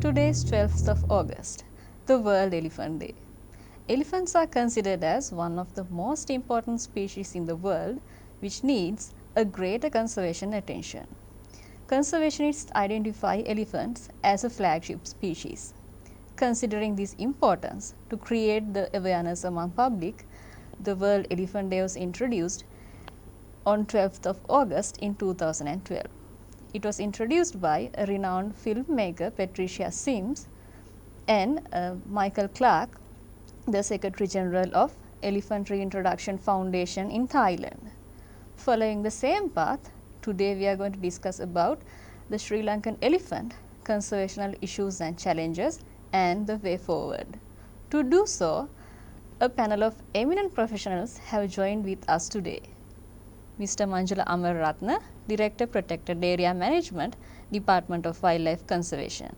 Today is 12th of August, the World Elephant Day. Elephants are considered as one of the most important species in the world, which needs a greater conservation attention. Conservationists identify elephants as a flagship species. Considering this importance to create the awareness among public, the World Elephant Day was introduced on 12th of August in 2012. It was introduced by a renowned filmmaker Patricia Sims and Michael Clark, the Secretary General of Elephant Reintroduction Foundation in Thailand. Following the same path, today we are going to discuss about the Sri Lankan elephant, conservational issues and challenges, and the way forward. To do so, a panel of eminent professionals have joined with us today. Mr. Manjula Amarratna, Director Protected Area Management, Department of Wildlife Conservation.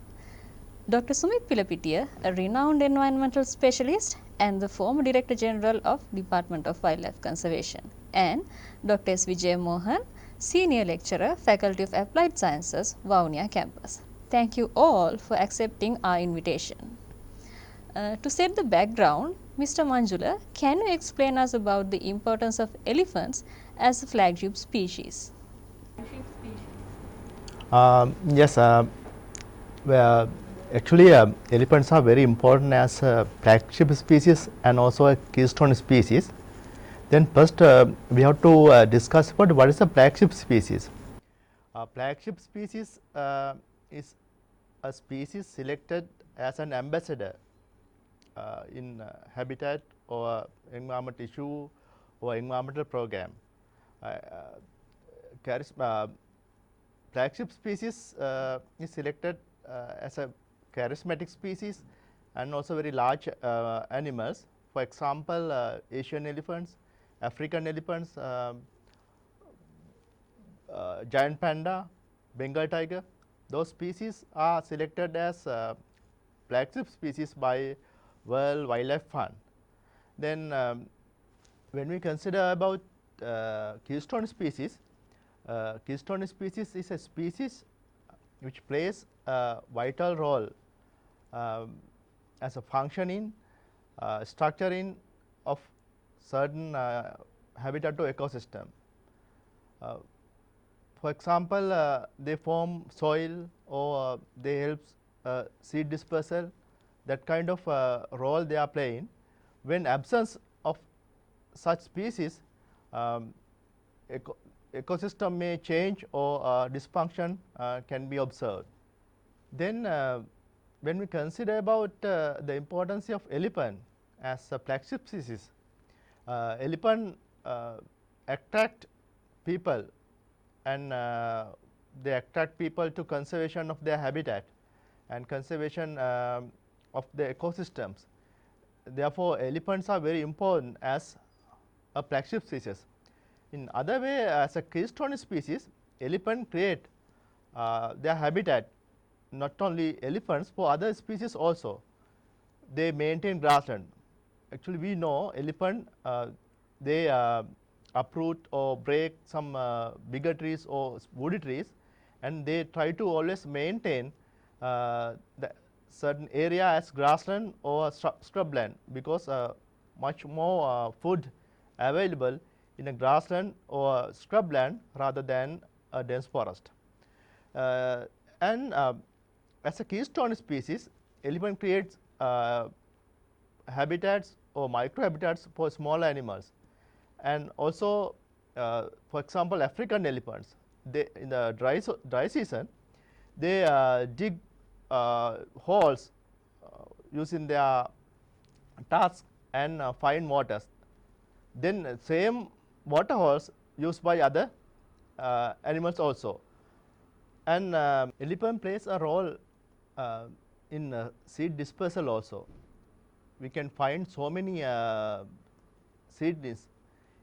Dr. Sumit Pilapitiya, a renowned environmental specialist and the former Director General of Department of Wildlife Conservation. And Dr. S. Vijay Mohan, Senior Lecturer, Faculty of Applied Sciences, Vavuniya Campus. Thank you all for accepting our invitation. To set the background, Mr. Manjula, can you explain us about the importance of elephants as a flagship species? Yes, well, actually elephants are very important as a flagship species and also a keystone species. Then first we have to discuss about what is a flagship species. Flagship species is a species selected as an ambassador in habitat or environmental issue or environmental program. Flagship species is selected as a charismatic species and also very large animals. For example, Asian elephants, African elephants, giant panda, Bengal tiger, those species are selected as flagship species by World Wildlife Fund. Then when we consider about keystone species is a species which plays a vital role as a functioning structuring of certain habitat or ecosystem. For example, they form soil or they help seed dispersal, that kind of role they are playing. When absence of such species, ecosystem may change or dysfunction can be observed. Then when we consider about the importance of elephant as a flagship species, elephant attract people and they attract people to conservation of their habitat and conservation of the ecosystems. Therefore, elephants are very important as a flagship species. In other way, as a keystone species, elephant create their habitat, not only elephants, for other species also. They maintain grassland. Actually, we know elephant they uproot or break some bigger trees or woody trees, and they try to always maintain the certain area as grassland or scrubland, because much more food available in a grassland or scrubland rather than a dense forest. And as a keystone species, elephant creates habitats or microhabitats for small animals. And also, for example, African elephants, they in the dry season, they dig holes using their tusks and find waters. Then same water holes used by other animals also. And elephant plays a role in seed dispersal also. We can find so many seedlings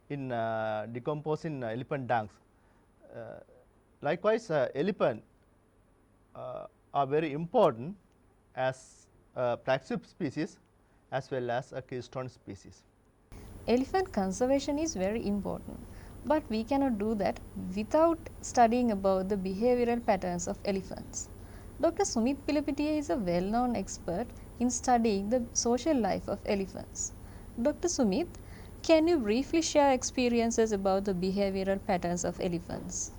in decomposing elephant dunks. Likewise, elephant are very important as a flagship species as well as a keystone species. Elephant conservation is very important, but we cannot do that without studying about the behavioral patterns of elephants. Dr. Sumit Pilapitiya is a well-known expert in studying the social life of elephants. Dr. Sumit, can you briefly share experiences about the behavioral patterns of elephants?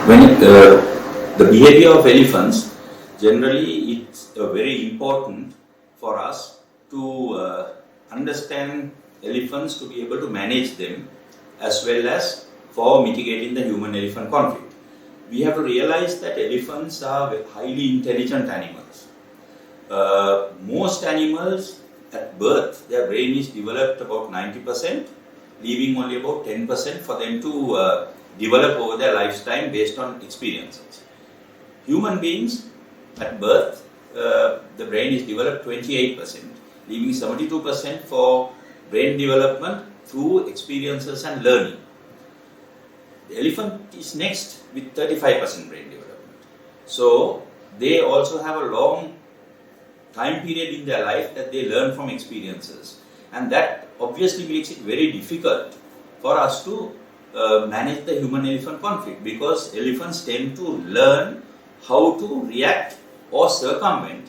The behavior of elephants, generally it's very important for us to understand elephants, to be able to manage them, as well as for mitigating the human-elephant conflict. We have to realize that elephants are highly intelligent animals. Most animals at birth, their brain is developed about 90%, leaving only about 10% for them to develop over their lifetime based on experiences. Human beings at birth, the brain is developed 28%, leaving 72% for brain development through experiences and learning. The elephant is next with 35% brain development. So they also have a long time period in their life that they learn from experiences, and that obviously makes it very difficult for us to manage the human-elephant conflict, because elephants tend to learn how to react or circumvent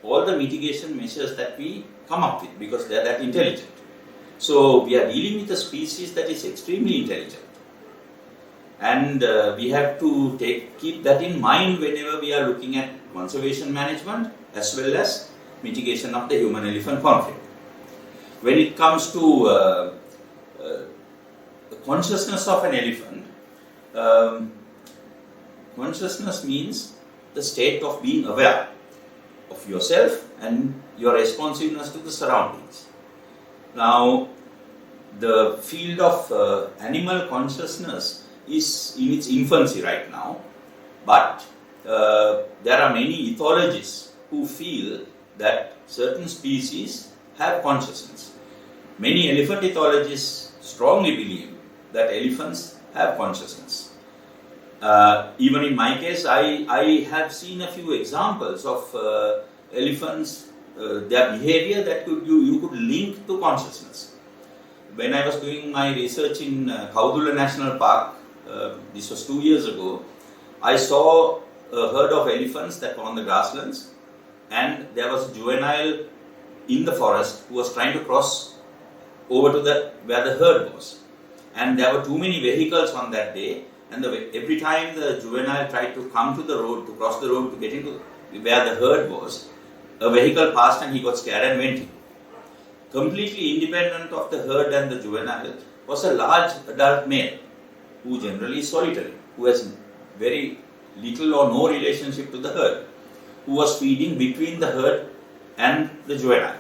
all the mitigation measures that we come up with, because they are that intelligent. So we are dealing with a species that is extremely intelligent, and we have to keep that in mind whenever we are looking at conservation management as well as mitigation of the human-elephant conflict. When it comes to the consciousness of an elephant, consciousness means the state of being aware of yourself and your responsiveness to the surroundings. Now, the field of animal consciousness is in its infancy right now, but there are many ethologists who feel that certain species have consciousness. Many elephant ethologists strongly believe that elephants have consciousness. Even in my case, I have seen a few examples of elephants, their behavior that you could link to consciousness. When I was doing my research in Kaudula National Park, this was 2 years ago, I saw a herd of elephants that were on the grasslands, and there was a juvenile in the forest who was trying to cross over to where the herd was. And there were too many vehicles on that day, and every time the juvenile tried to come to the road, to cross the road to get into where the herd was, a vehicle passed and he got scared and went in. Completely independent of the herd and the juvenile was a large adult male, who generally is solitary, who has very little or no relationship to the herd, who was feeding between the herd and the juvenile.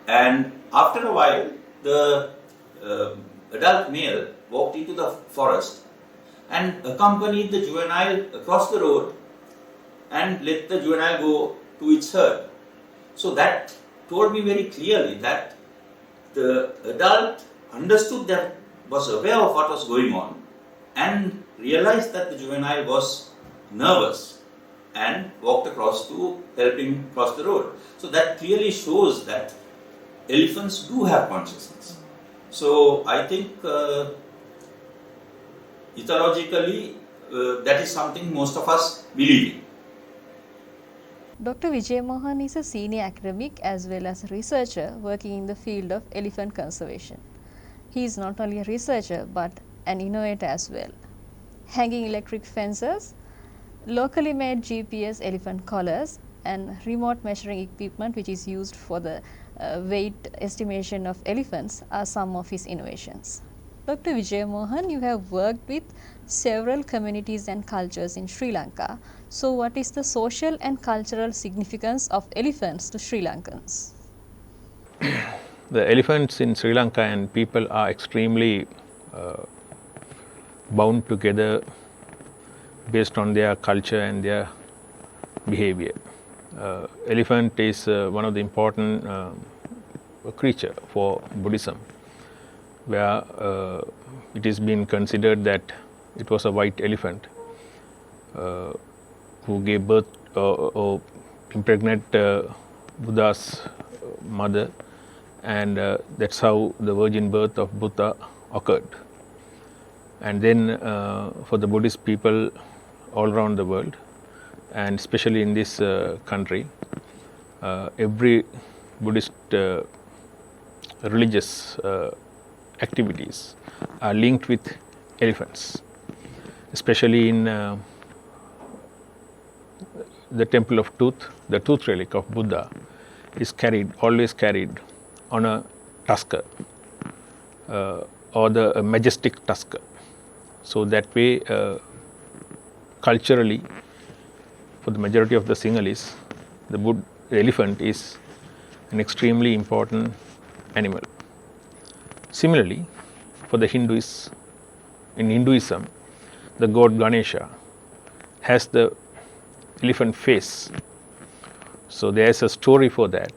And after a while, the adult male walked into the forest and accompanied the juvenile across the road and let the juvenile go to its herd. So that told me very clearly that the adult understood, that was aware of what was going on, and realized that the juvenile was nervous and walked across to help him cross the road. So that clearly shows that elephants do have consciousness. So I think ethologically that is something most of us believe in. Dr. Vijay Mohan is a senior academic as well as a researcher working in the field of elephant conservation. He is not only a researcher but an innovator as well. Hanging electric fences, locally made GPS elephant collars, and remote measuring equipment which is used for the weight estimation of elephants are some of his innovations. Dr. Vijay Mohan, you have worked with several communities and cultures in Sri Lanka. So what is the social and cultural significance of elephants to Sri Lankans? The elephants in Sri Lanka and people are extremely bound together based on their culture and their behavior. Elephant is one of the important creature for Buddhism, where it is been considered that it was a white elephant who gave birth or impregnated Buddha's mother, and that's how the virgin birth of Buddha occurred. And then for the Buddhist people all around the world, and especially in this country, every Buddhist religious activities are linked with elephants, especially in the Temple of Tooth. The tooth relic of Buddha is always carried on a tusker or a majestic tusker. So that way, culturally, for the majority of the Sinhalese, the elephant is an extremely important animal. Similarly, for the Hindus, in Hinduism, the god Ganesha has the elephant face. So there is a story for that,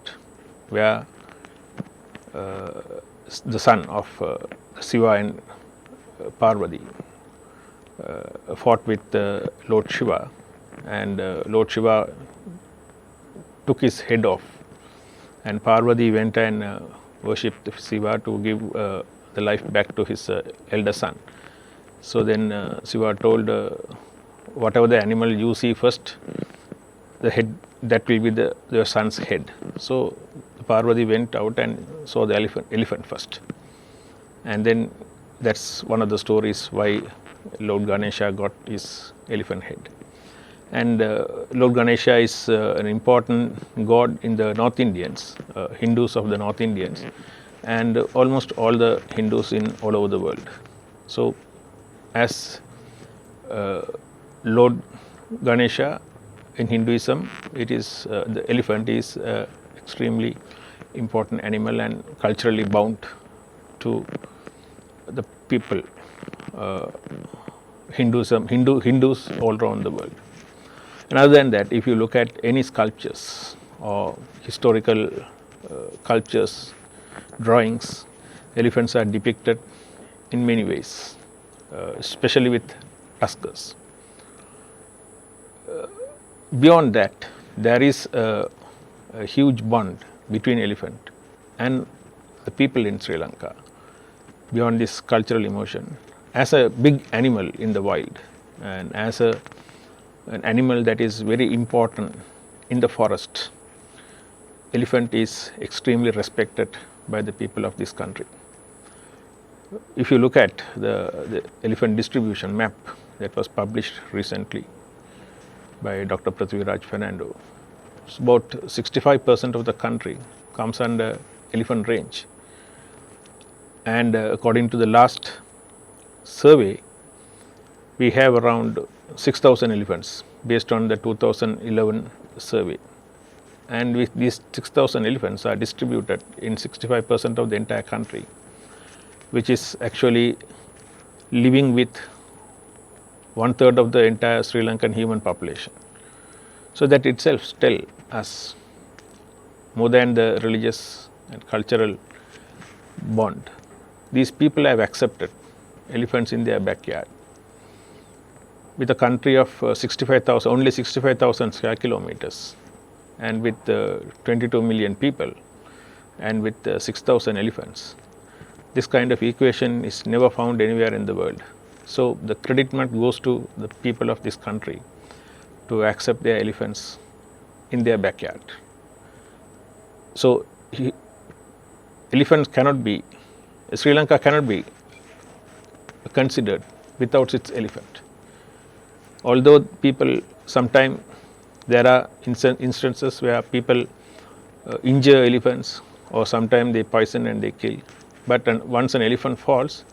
where the son of Shiva and Parvati fought with Lord Shiva, and Lord Shiva took his head off, and Parvati went and worshipped Shiva to give the life back to his elder son. So then Shiva told, whatever the animal you see first, the head, that will be your son's head. So Parvati went out and saw the elephant first, and then that's one of the stories why Lord Ganesha got his elephant head. And Lord Ganesha is an important god in the North Indians, Hindus of the North Indians, and almost all the Hindus in all over the world. So as Lord Ganesha in Hinduism, it is the elephant is extremely important animal and culturally bound to the people, Hindus all around the world. And other than that, if you look at any sculptures or historical cultures, drawings, elephants are depicted in many ways, especially with tuskers. Beyond that, there is a huge bond between elephant and the people in Sri Lanka, beyond this cultural emotion. As a big animal in the wild, and as an animal that is very important in the forest, elephant is extremely respected by the people of this country. If you look at the elephant distribution map that was published recently by Dr. Prithviraj Fernando, about 65% of the country comes under elephant range. And according to the last survey, we have around 6,000 elephants based on the 2011 survey. And with these 6,000 elephants are distributed in 65% of the entire country, which is actually living with 1/3 of the entire Sri Lankan human population. So that itself tells us more than the religious and cultural bond. These people have accepted elephants in their backyard. With a country of 65,000, only 65,000 square kilometers, and with 22 million people, and with 6,000 elephants, this kind of equation is never found anywhere in the world. So the credit goes to the people of this country to accept their elephants in their backyard. So elephants cannot be, Sri Lanka cannot be considered without its elephant. Although people, sometimes there are instances where people injure elephants, or sometimes they poison and they kill. But once an elephant falls,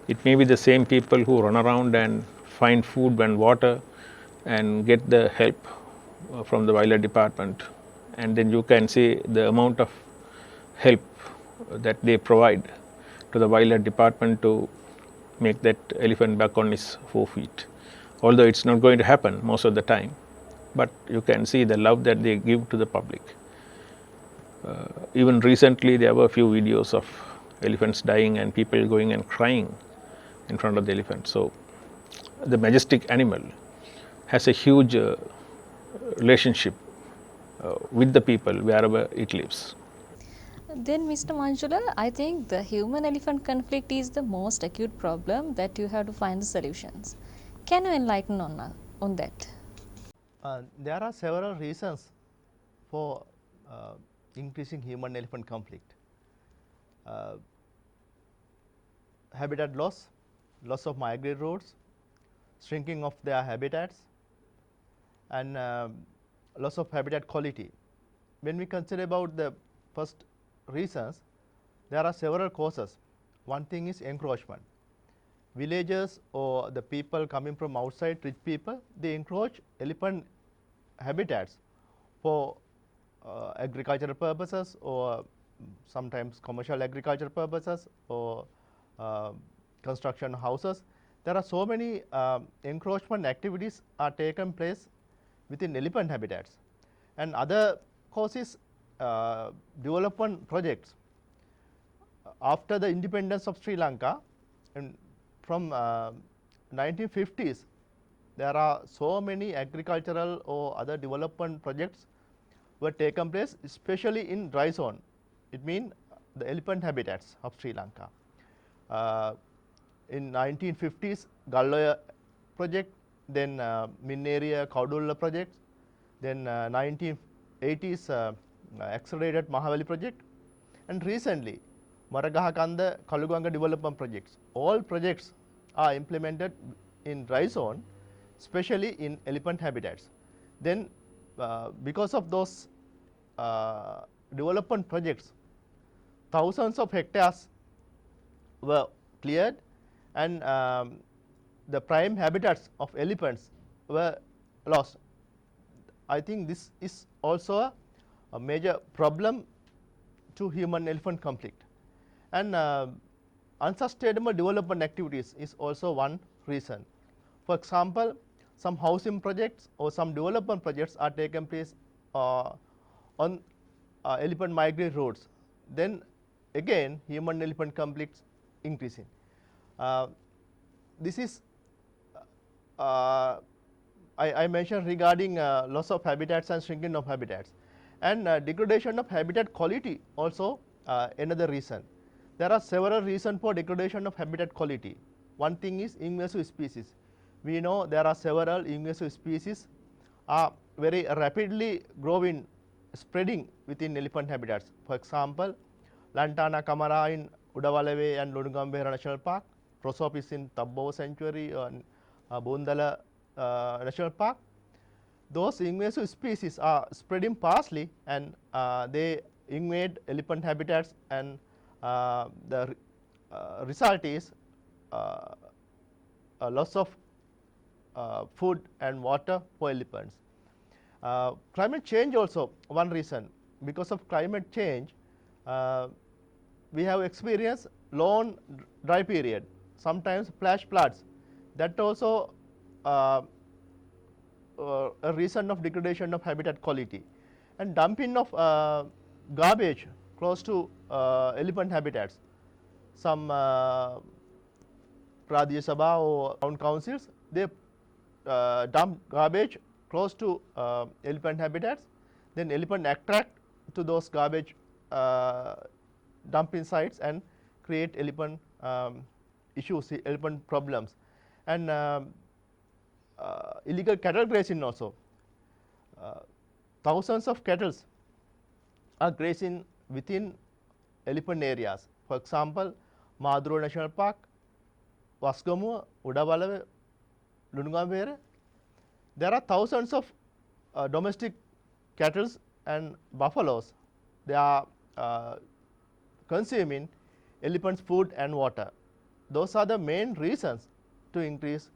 it may be the same people who run around and find food and water and get the help from the wildlife department. And then you can see the amount of help that they provide to the wildlife department to make that elephant back on his 4 feet. Although it's not going to happen most of the time, but you can see the love that they give to the public. Even recently there were a few videos of elephants dying and people going and crying in front of the elephant. So the majestic animal has a huge relationship with the people wherever it lives. Then, Mr. Manjula, I think the human-elephant conflict is the most acute problem that you have to find the solutions. Can you enlighten on that? There are several reasons for increasing human-elephant conflict. Habitat loss, loss of migratory routes, shrinking of their habitats, and loss of habitat quality. When we consider about the first reasons, there are several causes. One thing is encroachment. Villagers or the people coming from outside, rich people, they encroach elephant habitats for agricultural purposes or sometimes commercial agricultural purposes or construction houses. There are so many encroachment activities are taken place within elephant habitats. And other causes development projects. After the independence of Sri Lanka, and from 1950s, there are so many agricultural or other development projects were taken place, especially in dry zone. It means the elephant habitats of Sri Lanka. In 1950s, Galloya project, then Minneria Kaudulla projects, then 1980s accelerated Mahavali project, and recently Maragahakanda Kaluganga development projects. All projects are implemented in dry zone, especially in elephant habitats. Then because of those development projects, thousands of hectares were cleared, and the prime habitats of elephants were lost. I think this is also a major problem to human-elephant conflict. And unsustainable development activities is also one reason. For example, some housing projects or some development projects are taken place on elephant migratory roads. Then again, human-elephant conflicts increasing. This is I mentioned regarding loss of habitats and shrinking of habitats, and degradation of habitat quality also another reason. There are several reasons for degradation of habitat quality. One thing is invasive species. We know there are several invasive species are very rapidly growing, spreading within elephant habitats. For example, Lantana camara in Udawalawe and Ludungambehera National Park, Prosopis in Tabboa Sanctuary and Bundala National Park. Those invasive species are spreading fastly, and they invade elephant habitats, and the result is a loss of food and water for elephants. Climate change also one reason. Because of climate change, we have experienced long dry period, sometimes flash floods. That also a reason of degradation of habitat quality, and dumping of garbage close to elephant habitats. Some Pradya Sabha or town councils, they dump garbage close to elephant habitats. Then elephant attract to those garbage dumping sites and create elephant issues, elephant problems. And illegal cattle grazing also. Thousands of cattle are grazing within elephant areas. For example, Madura National Park, Wasgamuwa, Udawalawe, Ludungambehera. There are thousands of domestic cattle and buffaloes. They are consuming elephants' food and water. Those are the main reasons to increase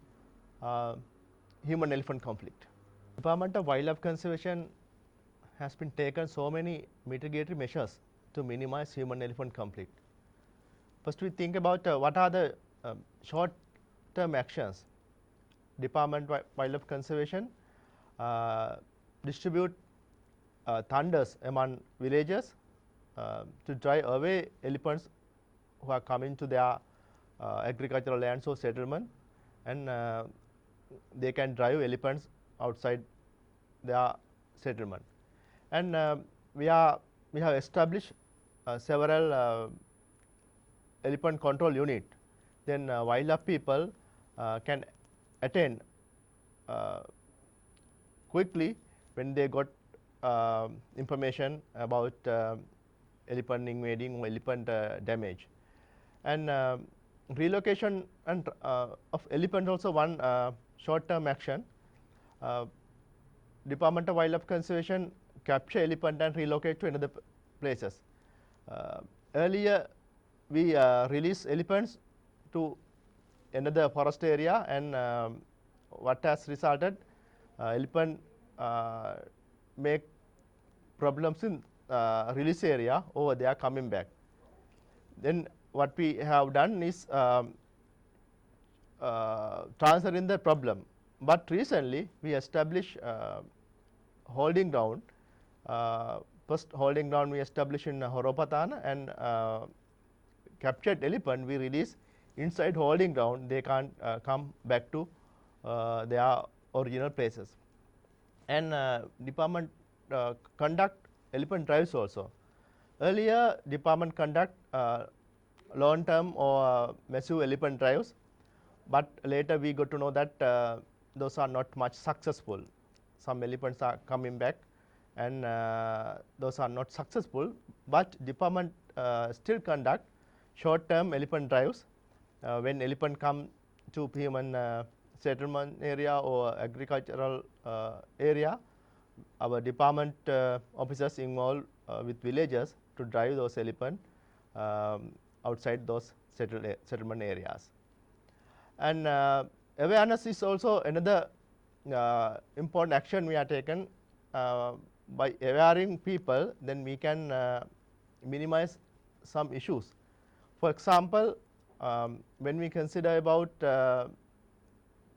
human-elephant conflict. Department of Wildlife Conservation has been taken so many mitigatory measures to minimize human-elephant conflict. First, we think about what are the short-term actions. Department of Wildlife Conservation distribute thunders among villages to drive away elephants who are coming to their agricultural lands or settlement, and they can drive elephants outside their settlement. And we have established several elephant control unit, then wildlife people can attend quickly when they got information about elephant invading or elephant damage. And relocation and of elephant also one short-term action. Department of Wildlife Conservation capture elephant and relocate to another places. Earlier we release elephants to another forest area, and what has resulted, elephant make problems in release area over there coming back. Then what we have done is transferring the problem. But recently we established holding ground. First holding ground we established in Horopatana, and captured elephant we release inside holding ground. They can't come back to their original places. And department conduct elephant drives also. Earlier department conduct long term or massive elephant drives, but later we got to know that those are not much successful. Some elephants are coming back, and those are not successful, but department still conduct short term elephant drives when elephant come to human settlement area or agricultural area. Our department officers involved with villagers to drive those elephant outside those settlement areas. And awareness is also another important action we are taken. By awareing people, then we can minimize some issues. For example, when we consider about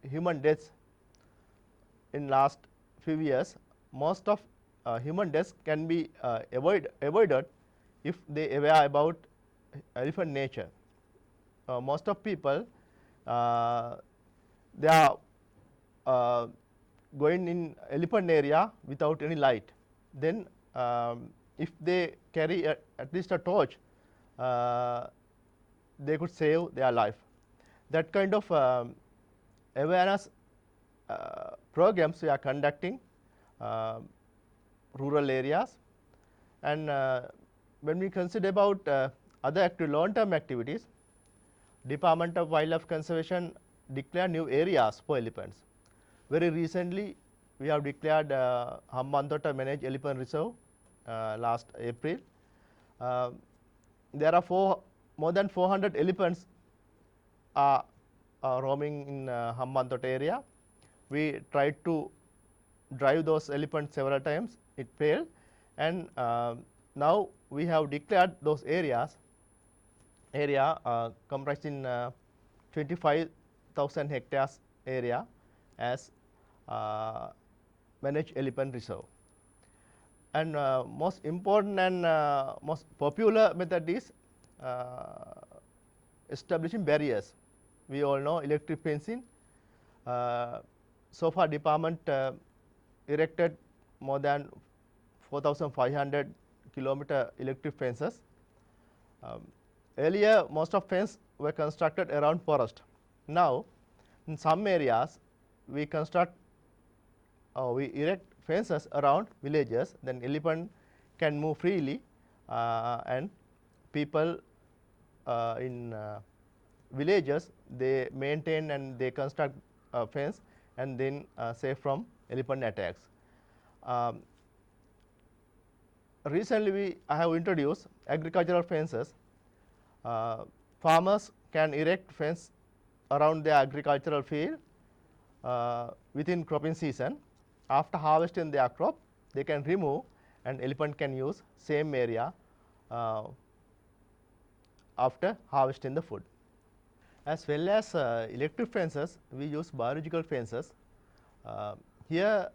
human deaths in last few years, most of human deaths can be avoided if they aware about elephant nature. Most of people they are going in elephant area without any light. Then if they carry at least a torch, they could save their life. That kind of awareness programs we are conducting rural areas. And when we consider about other long-term activities, Department of Wildlife Conservation declare new areas for elephants. Very recently we have declared Hambantota Managed Elephant Reserve last April. There are more than 400 elephants are roaming in Hambantota area. We tried to drive those elephants several times, it failed, and now we have declared those area comprised in 25,000 hectares area as managed elephant reserve. And most important and most popular method is establishing barriers. We all know electric fencing. So far department erected more than 4,500 kilometer electric fences. Earlier most of fences were constructed around forest. Now in some areas we erect fences around villages, then elephant can move freely, and people in villages they maintain and they construct a fence and then safe from elephant attacks. Recently I have introduced agricultural fences. Farmers can erect fence around their agricultural field within cropping season. After harvesting their crop, they can remove, and elephant can use same area after harvesting the food. As well as electric fences, we use biological fences. Here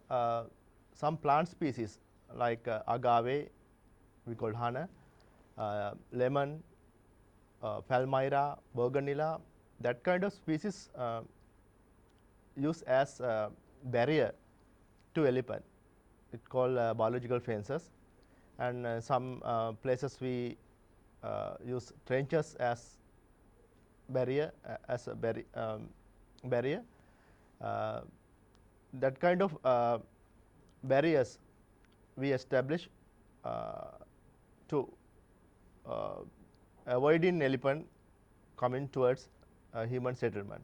some plant species like agave, we call hana, lemon, palmyra, bougainvillea, that kind of species used as barrier to elephant. It called biological fences, and some places we use trenches as barrier, barrier. That kind of barriers we establish to avoiding elephant coming towards human settlement.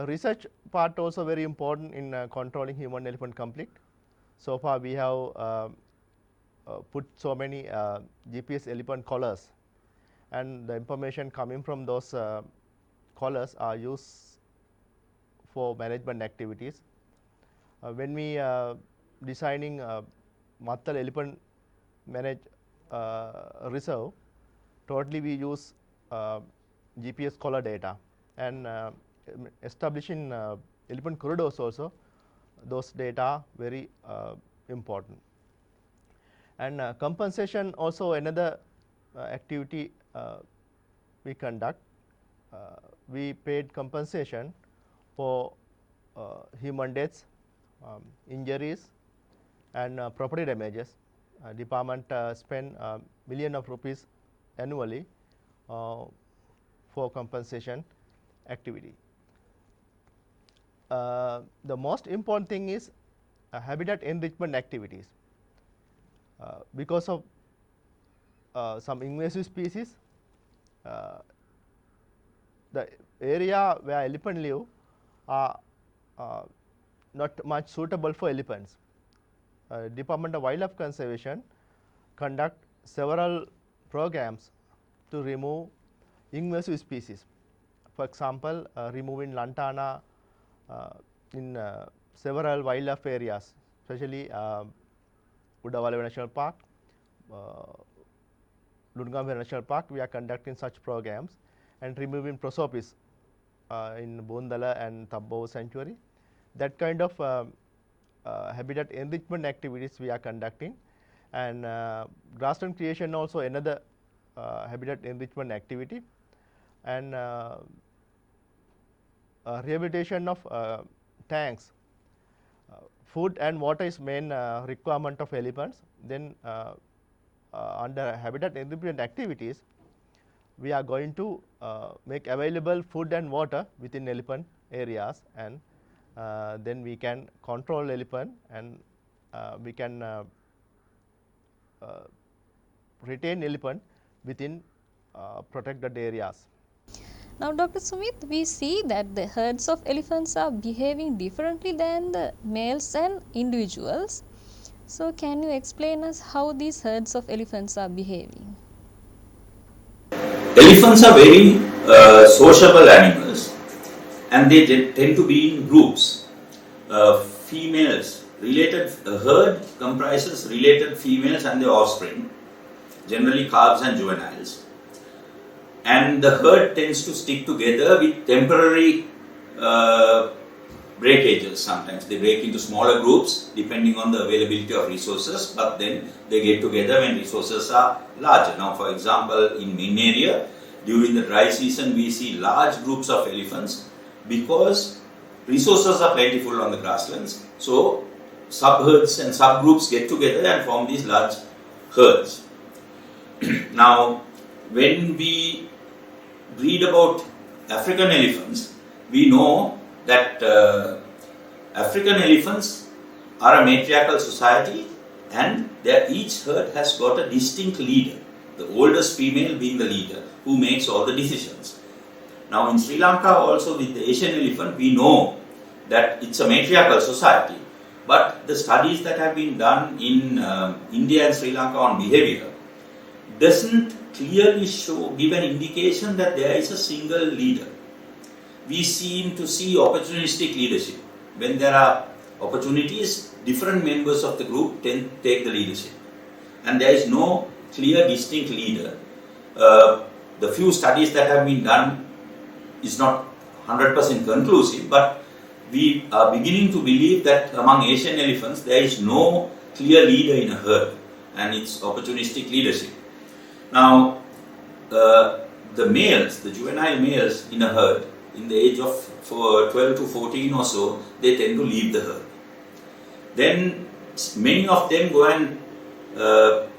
Research part also very important in controlling human-elephant conflict. So far we have put so many GPS elephant collars, and the information coming from those collars are used for management activities. When we designing Mattal elephant manage reserve, totally we use GPS collar data, and establishing elephant corridors also, those data very important. And compensation also another activity we conduct. We paid compensation for human deaths, injuries, and property damages. Department spend million of rupees annually for compensation activity. The most important thing is habitat enrichment activities. Because of some invasive species, the area where elephant live are not much suitable for elephants. Department of Wildlife Conservation conduct several programs to remove invasive species. For example, removing lantana in several wildlife areas, especially Udawalawe National Park, Ludgamvir National Park. We are conducting such programs, and removing prosopis in Bondala and Tabbo Sanctuary. That kind of habitat enrichment activities we are conducting, and grassland creation also another habitat enrichment activity, and rehabilitation of tanks. Food and water is main requirement of elephants. Then under habitat enrichment activities, we are going to make available food and water within elephant areas, and then we can control elephant, and we can retain elephant within protected areas. Now, Dr. Sumit, we see that the herds of elephants are behaving differently than the males and individuals. So, can you explain us how these herds of elephants are behaving? Elephants are very sociable animals, and they tend to be in groups. Females, a herd comprises related females and their offspring, generally calves and juveniles. And the herd tends to stick together with temporary breakages. Sometimes they break into smaller groups depending on the availability of resources, but then they get together when resources are larger. Now, for example, in Min area, during the dry season, we see large groups of elephants because resources are plentiful on the grasslands. So, subherds and subgroups get together and form these large herds. Now, when we read about African elephants, we know that African elephants are a matriarchal society, and each herd has got a distinct leader, the oldest female being the leader who makes all the decisions. Now in Sri Lanka also with the Asian elephant, we know that it's a matriarchal society, but the studies that have been done in India and Sri Lanka on behavior doesn't clearly give an indication that there is a single leader. We seem to see opportunistic leadership. When there are opportunities, different members of the group take the leadership, and there is no clear distinct leader. The few studies that have been done is not 100% conclusive, but we are beginning to believe that among Asian elephants there is no clear leader in a herd, and it's opportunistic leadership. Now, the males, the juvenile males in a herd, in the age of 12 to 14 or so, they tend to leave the herd. Then many of them go and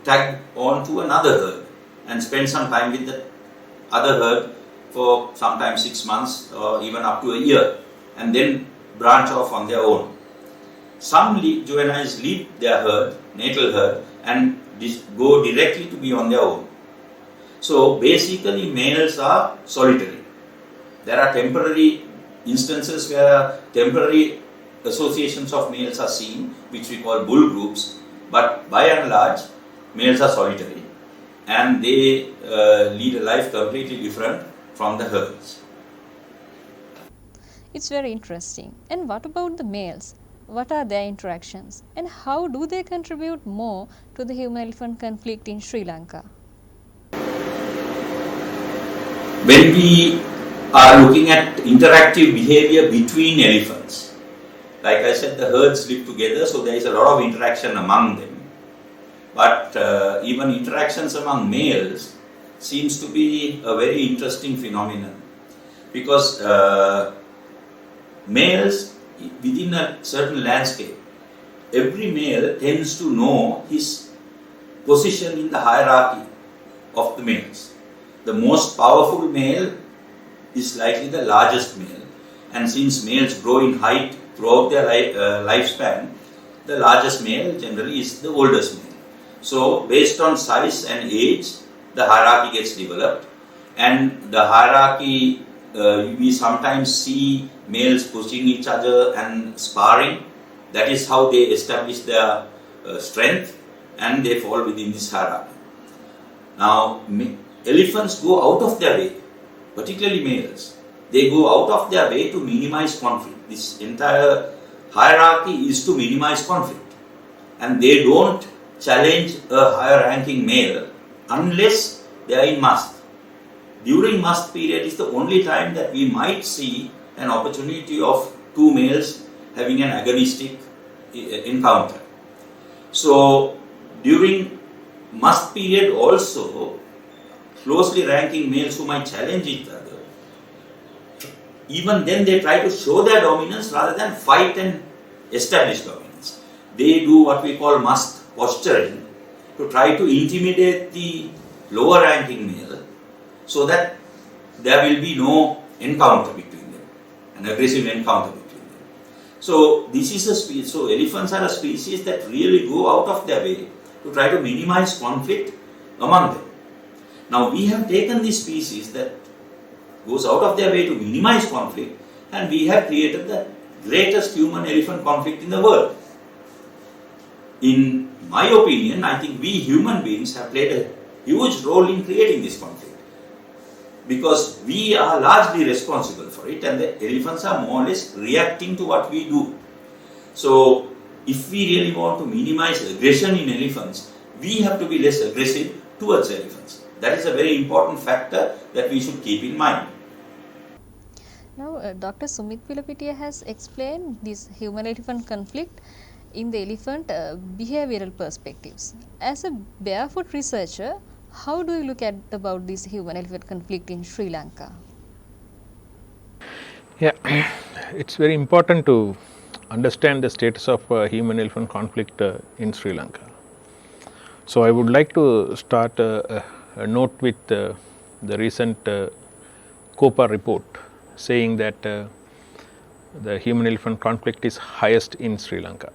tag on to another herd, and spend some time with the other herd for sometimes 6 months or even up to a year, and then branch off on their own. Some juveniles leave their herd, natal herd, and go directly to be on their own. So basically males are solitary. There are temporary instances where temporary associations of males are seen, which we call bull groups, but by and large males are solitary and they lead a life completely different from the herds. It's very interesting. And what about the males? What are their interactions and how do they contribute more to the human-elephant conflict in Sri Lanka? When we are looking at interactive behavior between elephants, like I said, the herds live together, so there is a lot of interaction among them. But even interactions among males seems to be a very interesting phenomenon, because males within a certain landscape, every male tends to know his position in the hierarchy of the males. The most powerful male is likely the largest male, and since males grow in height throughout their lifespan, the largest male generally is the oldest male. So based on size and age, the hierarchy gets developed, and the hierarchy we sometimes see males pushing each other and sparring. That is how they establish their strength, and they fall within this hierarchy. Now elephants go out of their way, particularly males. They go out of their way to minimize conflict. This entire hierarchy is to minimize conflict, and they don't challenge a higher ranking male unless they are in must. During must period is the only time that we might see an opportunity of two males having an agonistic encounter. So during must period also, closely ranking males who might challenge each other, even then they try to show their dominance rather than fight and establish dominance. They do what we call must posturing to try to intimidate the lower ranking male so that there will be no encounter between them, an aggressive encounter between them. So this is a species. So elephants are a species that really go out of their way to try to minimize conflict among them. Now we have taken this species that goes out of their way to minimize conflict, and we have created the greatest human-elephant conflict in the world. In my opinion, I think we human beings have played a huge role in creating this conflict, because we are largely responsible for it, and the elephants are more or less reacting to what we do. So if we really want to minimize aggression in elephants, we have to be less aggressive towards elephants. That is a very important factor that we should keep in mind. Now, Dr. Sumit Pilapitiya has explained this human-elephant conflict in the elephant behavioral perspectives. As a barefoot researcher, how do you look at about this human-elephant conflict in Sri Lanka? Yeah, it's very important to understand the status of human-elephant conflict in Sri Lanka. So I would like to start a note with the recent COPA report saying that the human-elephant conflict is highest in Sri Lanka.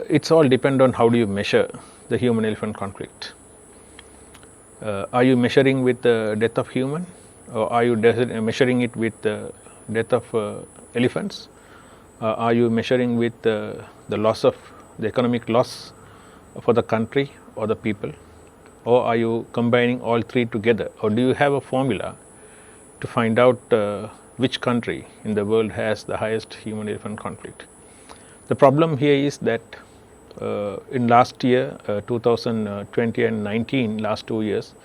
It's all depend on how do you measure the human-elephant conflict. Are you measuring with the death of human, or are you measuring it with the death of elephants? Are you measuring with the loss of the economic loss for the country or the people, or are you combining all three together, or do you have a formula to find out which country in the world has the highest human-elephant conflict? The problem here is that in last year 2020 and 19, last 2 years,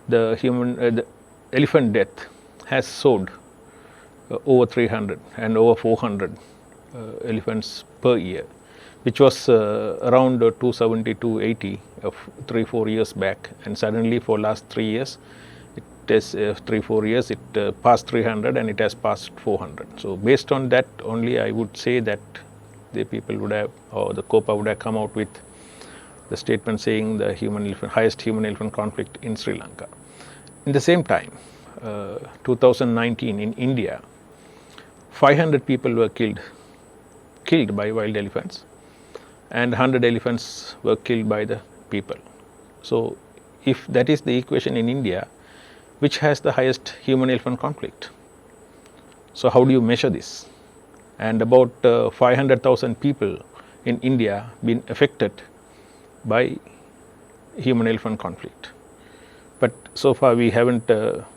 the elephant death has soared over 300 and over 400 elephants per year, which was around 270, 280 of 3-4 years back, and suddenly for last 3 years, it is 3-4 years, it passed 300 and it has passed 400. So based on that only, I would say that the people would have, or the COPA would have come out with the statement saying the highest human-elephant conflict in Sri Lanka. In the same time, 2019 in India, 500 people were killed by wild elephants, and 100 elephants were killed by the people. So, if that is the equation in India, which has the highest human-elephant conflict? So, how do you measure this? And about 500,000 people in India been affected by human-elephant conflict. But so far we haven't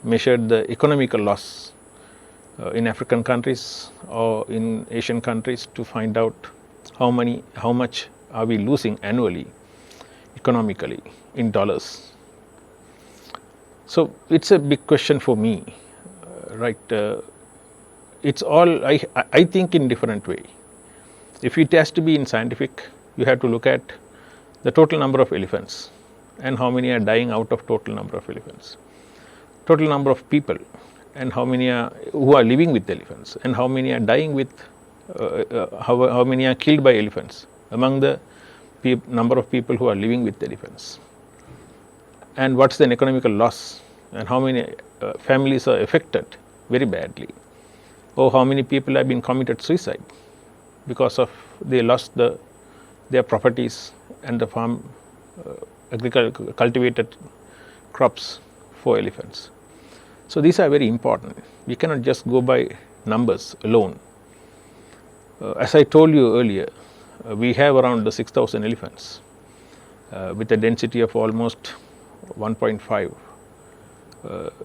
measured the economical loss in African countries or in Asian countries to find out how much are we losing annually economically in dollars. So, it's a big question for me, right? It's all, I think in different way. If it has to be in scientific, you have to look at the total number of elephants and how many are dying out of total number of elephants, total number of people and how many are who are living with elephants, and how many are dying with how many are killed by elephants among the number of people who are living with elephants, and what's the economical loss, and how many families are affected very badly, or how many people have been committed suicide because of they lost their properties and the farm cultivated crops for elephants. So, these are very important. We cannot just go by numbers alone. As I told you earlier, we have around 6,000 elephants with a density of almost 1.5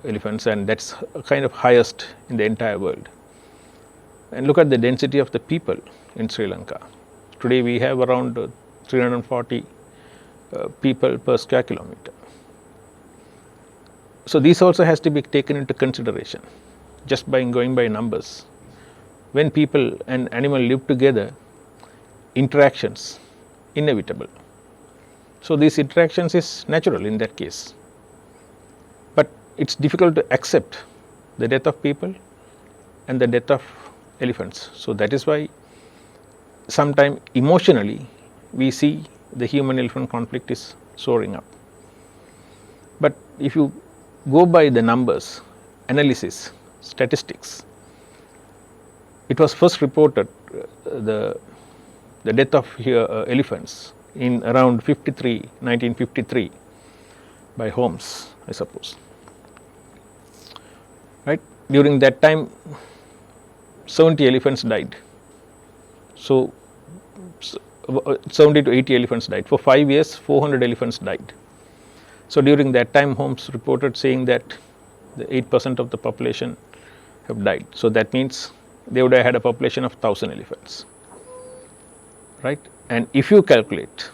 elephants, and that's kind of highest in the entire world. And look at the density of the people in Sri Lanka. Today we have around 340 people per square kilometer. So, this also has to be taken into consideration just by going by numbers. When people and animal live together, interactions inevitable. So, these interactions is natural in that case, but it's difficult to accept the death of people and the death of elephants. So, that is why sometime emotionally we see the human-elephant conflict is soaring up. But if you go by the numbers, analysis, statistics, it was first reported the death of elephants in around 1953 by Holmes, I suppose. Right? During that time 70 elephants died. So, 70 to 80 elephants died. For 5 years 400 elephants died. So, during that time Holmes reported saying that the 8% of the population have died. So, that means they would have had a population of 1000 elephants, right? And if you calculate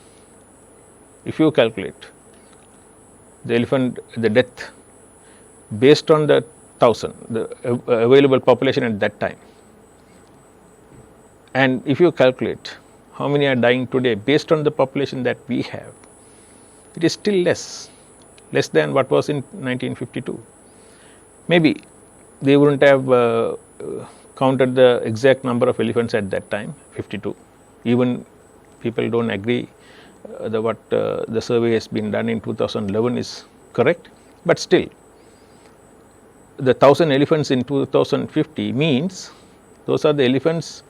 the death based on the 1000, the available population at that time, and if you calculate how many are dying today based on the population that we have, it is still less than what was in 1952. Maybe they wouldn't have counted the exact number of elephants at that time, 52. Even people don't agree what the survey has been done in 2011 is correct, but still the 1000 elephants in 2050 means those are the elephants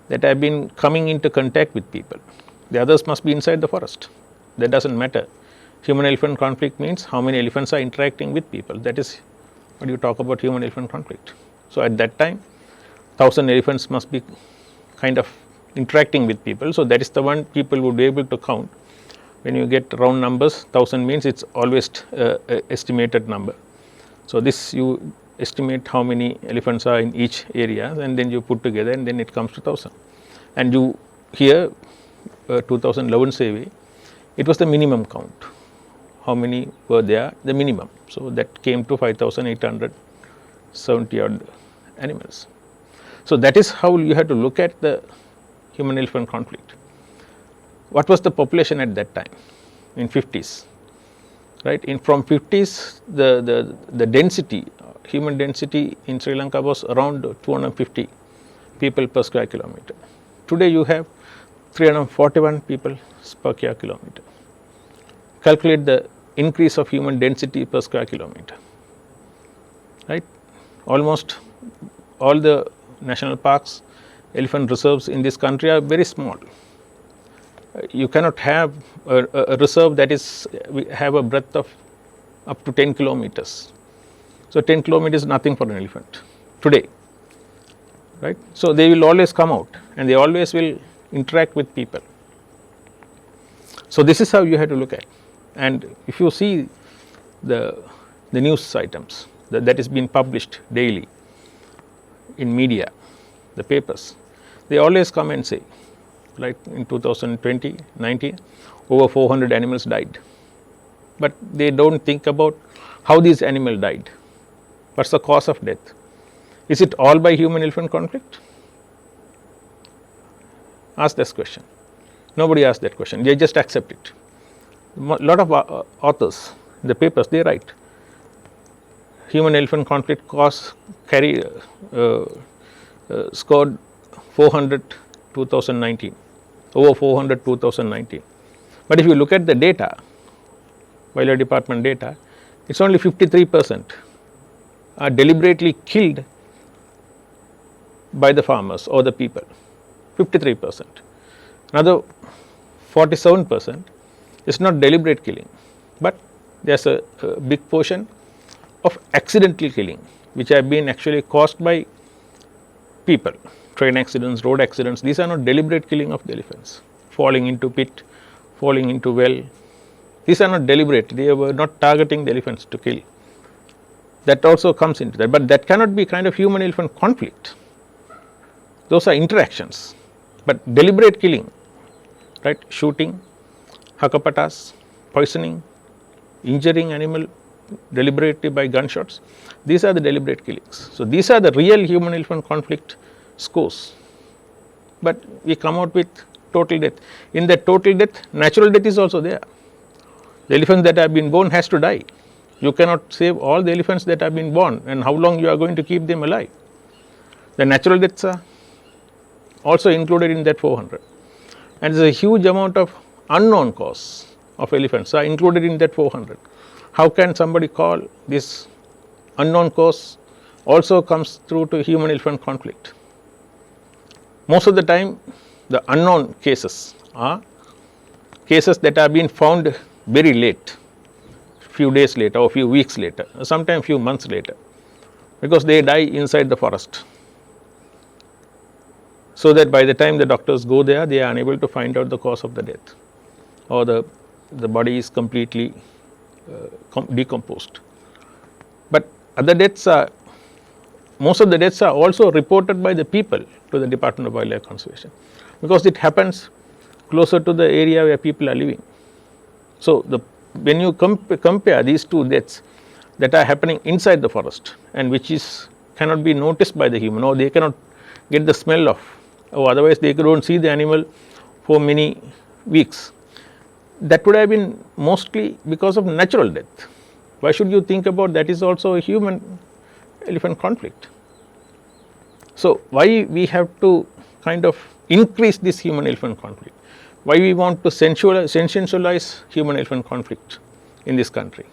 that have been coming into contact with people. The others must be inside the forest. That doesn't matter. Human-elephant conflict means how many elephants are interacting with people. That is what you talk about human-elephant conflict. So, at that time 1000 elephants must be kind of interacting with people. So, that is the one people would be able to count. When you get round numbers, 1000 means it's always estimated number. So, this you estimate how many elephants are in each area, and then you put together, and then it comes to 1000. And you here 2011 survey, it was the minimum count. How many were there? The minimum. So, that came to 5,870 odd animals. So, that is how you have to look at the human-elephant conflict. What was the population at that time in 50s? Right? From 50s, the density, human density in Sri Lanka was around 250 people per square kilometer. Today you have 341 people per square kilometer. calculate the increase of human density per square kilometer, right? Almost all the national parks, elephant reserves in this country are very small. You cannot have a reserve that is have a breadth of up to 10 kilometers. So 10 kilometers is nothing for an elephant today, right? So they will always come out and they always will interact with people. So this is how you have to look at. And if you see the news items that is being published daily in media, the papers, they always come and say, like in 2020-19, over 400 animals died. But they don't think about how these animals died. What's the cause of death? Is it all by human-elephant conflict? Ask this question. Nobody asks that question. They just accept it. A lot of authors, the papers, they write human-elephant conflict scored 400 2019, over 400 2019. But if you look at the data, Wildlife Department data, it's only 53% are deliberately killed by the farmers or the people, 53%. Another 47% is not deliberate killing, but there's a big portion of accidental killing, which have been actually caused by people, train accidents, road accidents. These are not deliberate killing of the elephants, falling into pit, falling into well. These are not deliberate, they were not targeting the elephants to kill. That also comes into that, but that cannot be kind of human-elephant conflict. Those are interactions, but deliberate killing, right? Shooting, hakapatas, poisoning, injuring animal deliberately by gunshots, these are the deliberate killings. So these are the real human-elephant conflict scores. But we come out with total death. In that total death, natural death is also there. The elephants that have been born has to die. You cannot save all the elephants that have been born, and how long you are going to keep them alive. The natural deaths are also included in that 400. And there is a huge amount of unknown cause of elephants are included in that 400. How can somebody call this unknown cause also comes through to human-elephant conflict? Most of the time, the unknown cases are cases that have been found very late, few days later or few weeks later, sometimes few months later, because they die inside the forest. So that by the time the doctors go there, they are unable to find out the cause of the death, or the body is completely decomposed. But other deaths are, most of the deaths are also reported by the people to the Department of Wildlife Conservation, because it happens closer to the area where people are living. So when you compare these two deaths that are happening inside the forest and which cannot be noticed by the human, or they cannot get the smell of, or otherwise they don't see the animal for many weeks, that would have been mostly because of natural death. Why should you think about that is also a human-elephant conflict? So why we have to kind of increase this human-elephant conflict? Why we want to sensationalize human-elephant conflict in this country?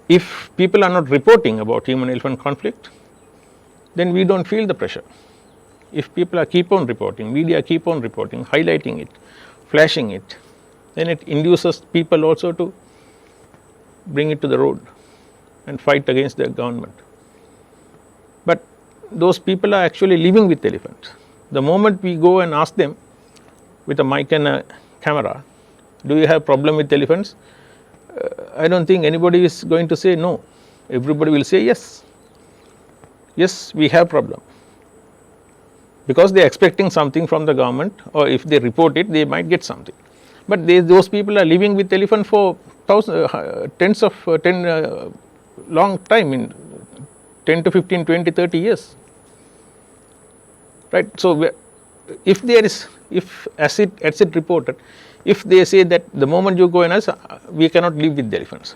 If people are not reporting about human-elephant conflict, then we don't feel the pressure. If people keep on reporting, media keep on reporting, highlighting it, flashing it, then it induces people also to bring it to the road and fight against the government. But those people are actually living with elephants. The moment we go and ask them with a mic and a camera, do you have problem with elephants? I don't think anybody is going to say no. Everybody will say yes. Yes, we have problem. Because they are expecting something from the government, or if they report it, they might get something. But those people are living with elephant for long time, in 10 to 15, 20, 30 years. Right? So if there is, as it reported, if they say that the moment you go and ask, we cannot live with the elephants.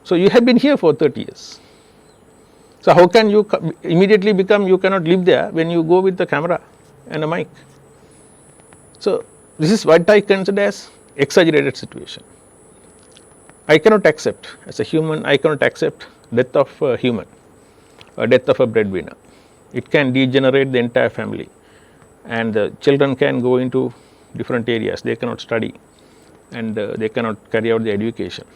So you have been here for 30 years. So how can you immediately become you cannot live there when you go with the camera and a mic? So this is what I consider as exaggerated situation. I cannot accept, as a human, I cannot accept death of a human, or death of a breadwinner. It can degenerate the entire family, and the children can go into different areas. They cannot study, and they cannot carry out the education,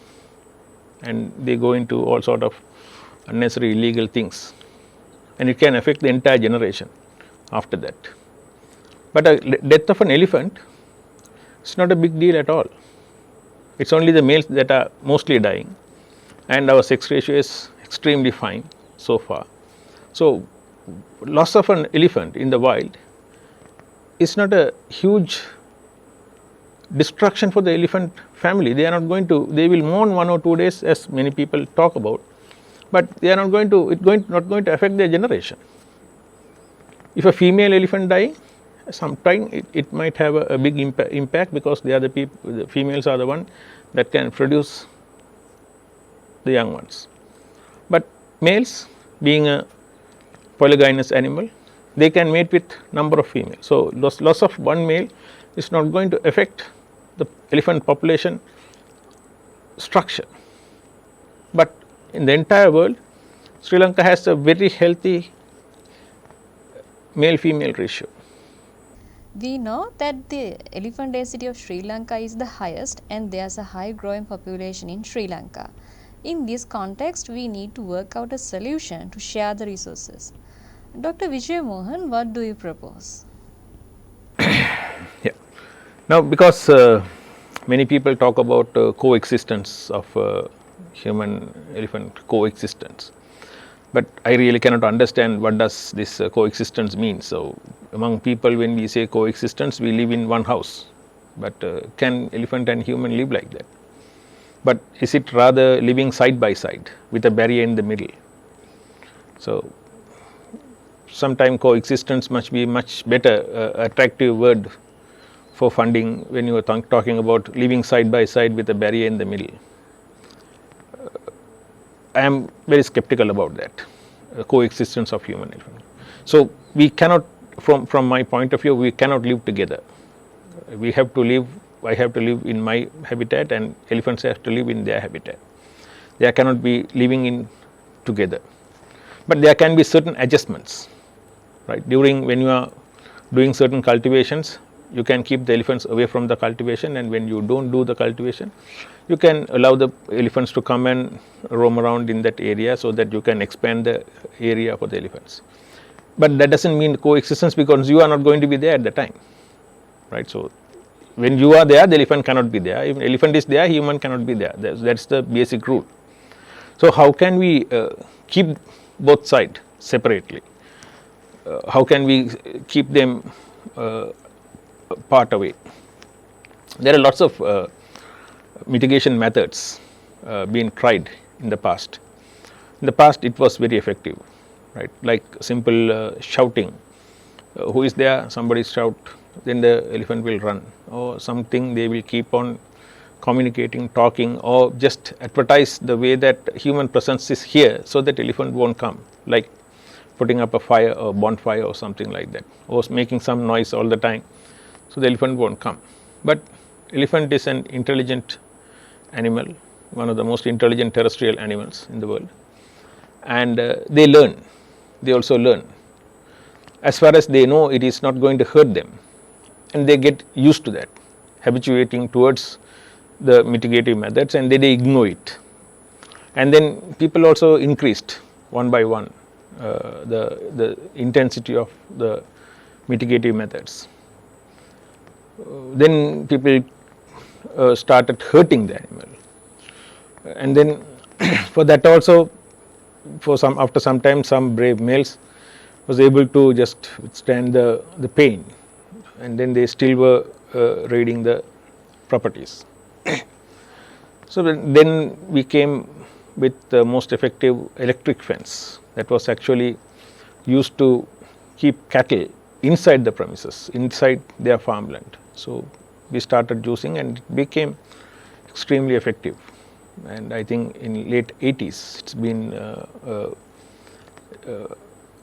and they go into all sort of unnecessary illegal things, and it can affect the entire generation after that. But a death of an elephant is not a big deal at all. It's only the males that are mostly dying, and our sex ratio is extremely fine so far. So loss of an elephant in the wild is not a huge destruction for the elephant family. They are not going to, they will mourn 1 or 2 days, as many people talk about, but they are not going to, not going to affect their generation. If a female elephant die, sometime it might have a big impact, because they are the females are the one that can produce the young ones. But males, being a polygynous animal, they can mate with number of females. So loss of one male is not going to affect the elephant population structure. But in the entire world, Sri Lanka has a very healthy male-female ratio. We know that the elephant density of Sri Lanka is the highest, and there's a high growing population in Sri Lanka. In this context, we need to work out a solution to share the resources. Dr. Vijay Mohan, what do you propose? Yeah. Now, because many people talk about coexistence of human elephant coexistence, but I really cannot understand what does this coexistence mean. So among people, when we say coexistence, we live in one house, but can elephant and human live like that? But is it rather living side by side with a barrier in the middle? So sometime coexistence must be much better, attractive word for funding when you are talking about living side by side with a barrier in the middle. I am very skeptical about that, coexistence of human elephant. So we cannot, from my point of view, we cannot live together. We have to live, I have to live in my habitat, and elephants have to live in their habitat. They cannot be living in together. But there can be certain adjustments, right? During, when you are doing certain cultivations, you can keep the elephants away from the cultivation, and when you don't do the cultivation, you can allow the elephants to come and roam around in that area, so that you can expand the area for the elephants. But that doesn't mean coexistence, because you are not going to be there at the time, right? So when you are there, the elephant cannot be there. If elephant is there, human cannot be there. That's the basic rule. So how can we keep both sides separately? How can we keep them part away? There are lots of mitigation methods being tried in the past. In the past, it was very effective, right? Like simple shouting. Who is there? Somebody shout, then the elephant will run, or something. They will keep on communicating, talking, or just advertise the way that human presence is here, so that elephant won't come, like putting up a fire or bonfire or something like that, or making some noise all the time, so the elephant won't come. But elephant is an intelligent animal, one of the most intelligent terrestrial animals in the world, and they learn. They also learn. As far as they know, it is not going to hurt them, and they get used to that, habituating towards the mitigative methods, and they ignore it. And then people also increased one by one the intensity of the mitigative methods. Then people started hurting the animal, and then for that also, after some time, some brave males was able to just withstand the pain, and then they still were raiding the properties. So then we came with the most effective electric fence that was actually used to keep cattle inside the premises, inside their farmland. So we started using, and it became extremely effective. And I think in late 80s, it's been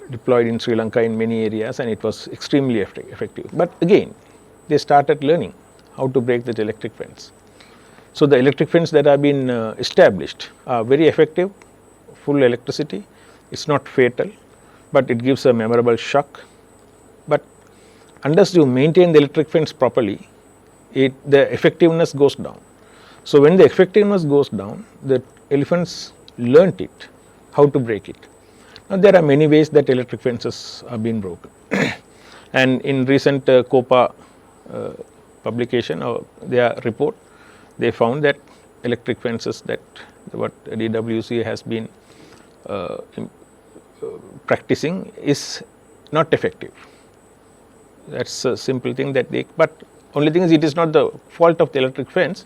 deployed in Sri Lanka in many areas, and it was extremely effective. But again, they started learning. how to break that electric fence. So the electric fence that have been established are very effective, full electricity. It's not fatal, but it gives a memorable shock. But unless you maintain the electric fence properly, the effectiveness goes down. So when the effectiveness goes down, the elephants learnt it, how to break it. Now there are many ways that electric fences are being broken. And in recent COPA publication or their report, they found that electric fences that what DWC has been practicing is not effective. That's a simple thing that they, but only thing is it is not the fault of the electric fence,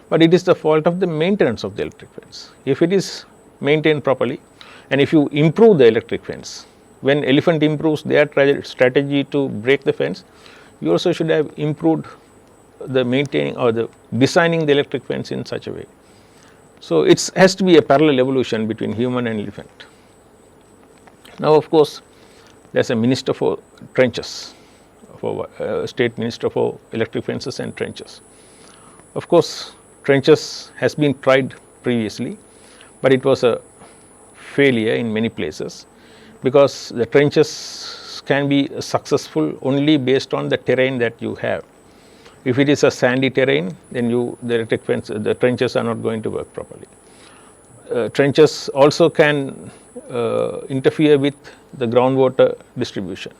but it is the fault of the maintenance of the electric fence. If it is maintained properly and if you improve the electric fence, when elephant improves their strategy to break the fence, you also should have improved the maintaining or the designing the electric fence in such a way. So it has to be a parallel evolution between human and elephant. Now of course there is a minister for trenches, for state minister for electric fences and trenches. Of course trenches has been tried previously, but it was a failure in many places, because the trenches can be successful only based on the terrain that you have. If it is a sandy terrain, then the electric fence, the trenches are not going to work properly. Trenches also can interfere with the groundwater distribution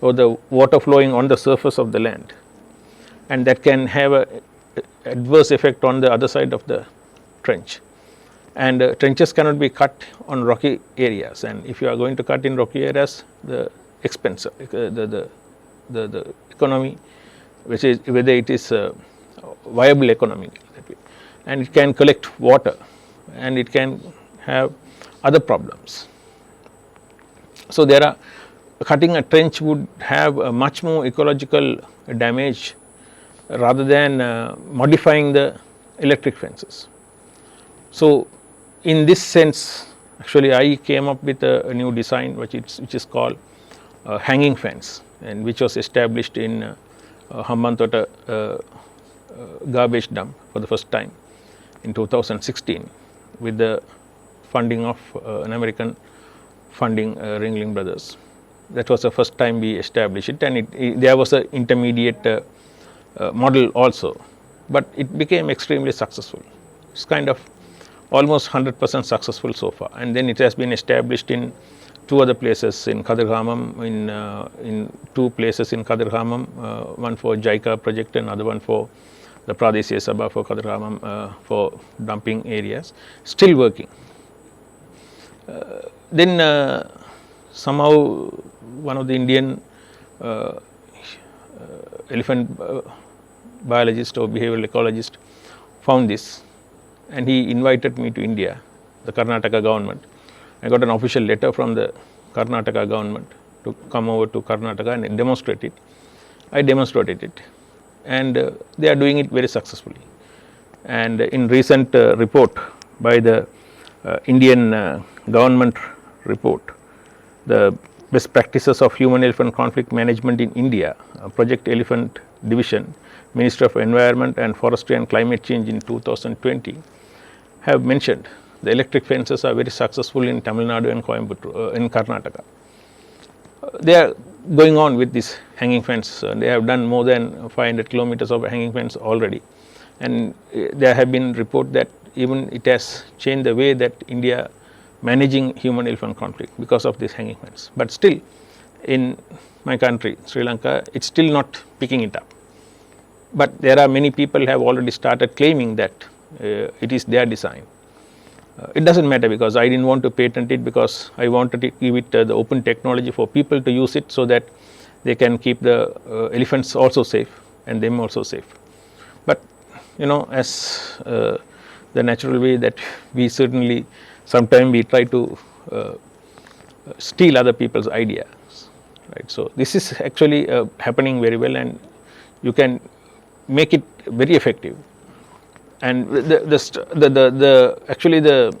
or the water flowing on the surface of the land, and that can have a adverse effect on the other side of the trench. And trenches cannot be cut on rocky areas, and if you are going to cut in rocky areas, the expense, the economy, which is whether it is viable economy, and it can collect water and it can have other problems. So there are, cutting a trench would have a much more ecological damage rather than modifying the electric fences. So in this sense, actually I came up with a new design which is called hanging fence, and which was established in Hambantota garbage dump for the first time in 2016 with the funding of an American funding, Ringling Brothers. That was the first time we established it, and there was an intermediate model also, but it became extremely successful. It's kind of almost 100% successful so far, and then it has been established in 2 other places in Kadirgamam, in 2 places in Kadirgamam, one for JICA project and another one for the Pradeshiya Sabha for Kadirgamam for dumping areas, still working. Then somehow one of the Indian elephant biologist or behavioral ecologist found this, and he invited me to India, the Karnataka government. I got an official letter from the Karnataka government to come over to Karnataka and demonstrate it. I demonstrated it, and they are doing it very successfully. And in recent report by the Indian government report, the best practices of human-elephant conflict management in India, Project Elephant Division, Ministry of Environment and Forestry and Climate Change in 2020, have mentioned the electric fences are very successful in Tamil Nadu and Coimbatore, in Karnataka. They are going on with this hanging fence. They have done more than 500 kilometers of hanging fence already, and there have been reports that even it has changed the way that India managing human-elephant conflict because of this hanging fence. But still, in my country, Sri Lanka, it's still not picking it up. But there are many people have already started claiming that it is their design. It doesn't matter, because I didn't want to patent it, because I wanted to give it the open technology for people to use it so that they can keep the elephants also safe and them also safe. But as the natural way that we certainly sometimes we try to steal other people's ideas, right? So this is actually happening very well, and you can make it very effective. And actually the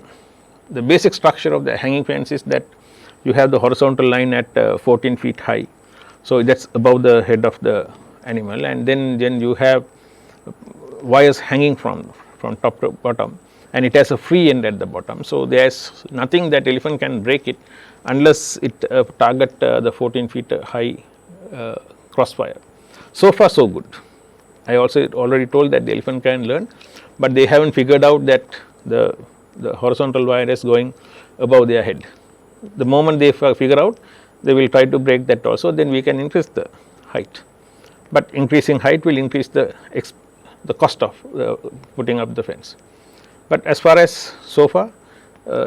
basic structure of the hanging fence is that you have the horizontal line at 14 feet high, so that's above the head of the animal, and then you have wires hanging from top to bottom, and it has a free end at the bottom. So there is nothing that elephant can break it unless it target the 14 feet high crossfire. So far so good. I also already told that the elephant can learn, but they haven't figured out that the horizontal wire is going above their head. The moment they figure out, they will try to break that also, then we can increase the height. But increasing height will increase the cost of putting up the fence. But as far as so far,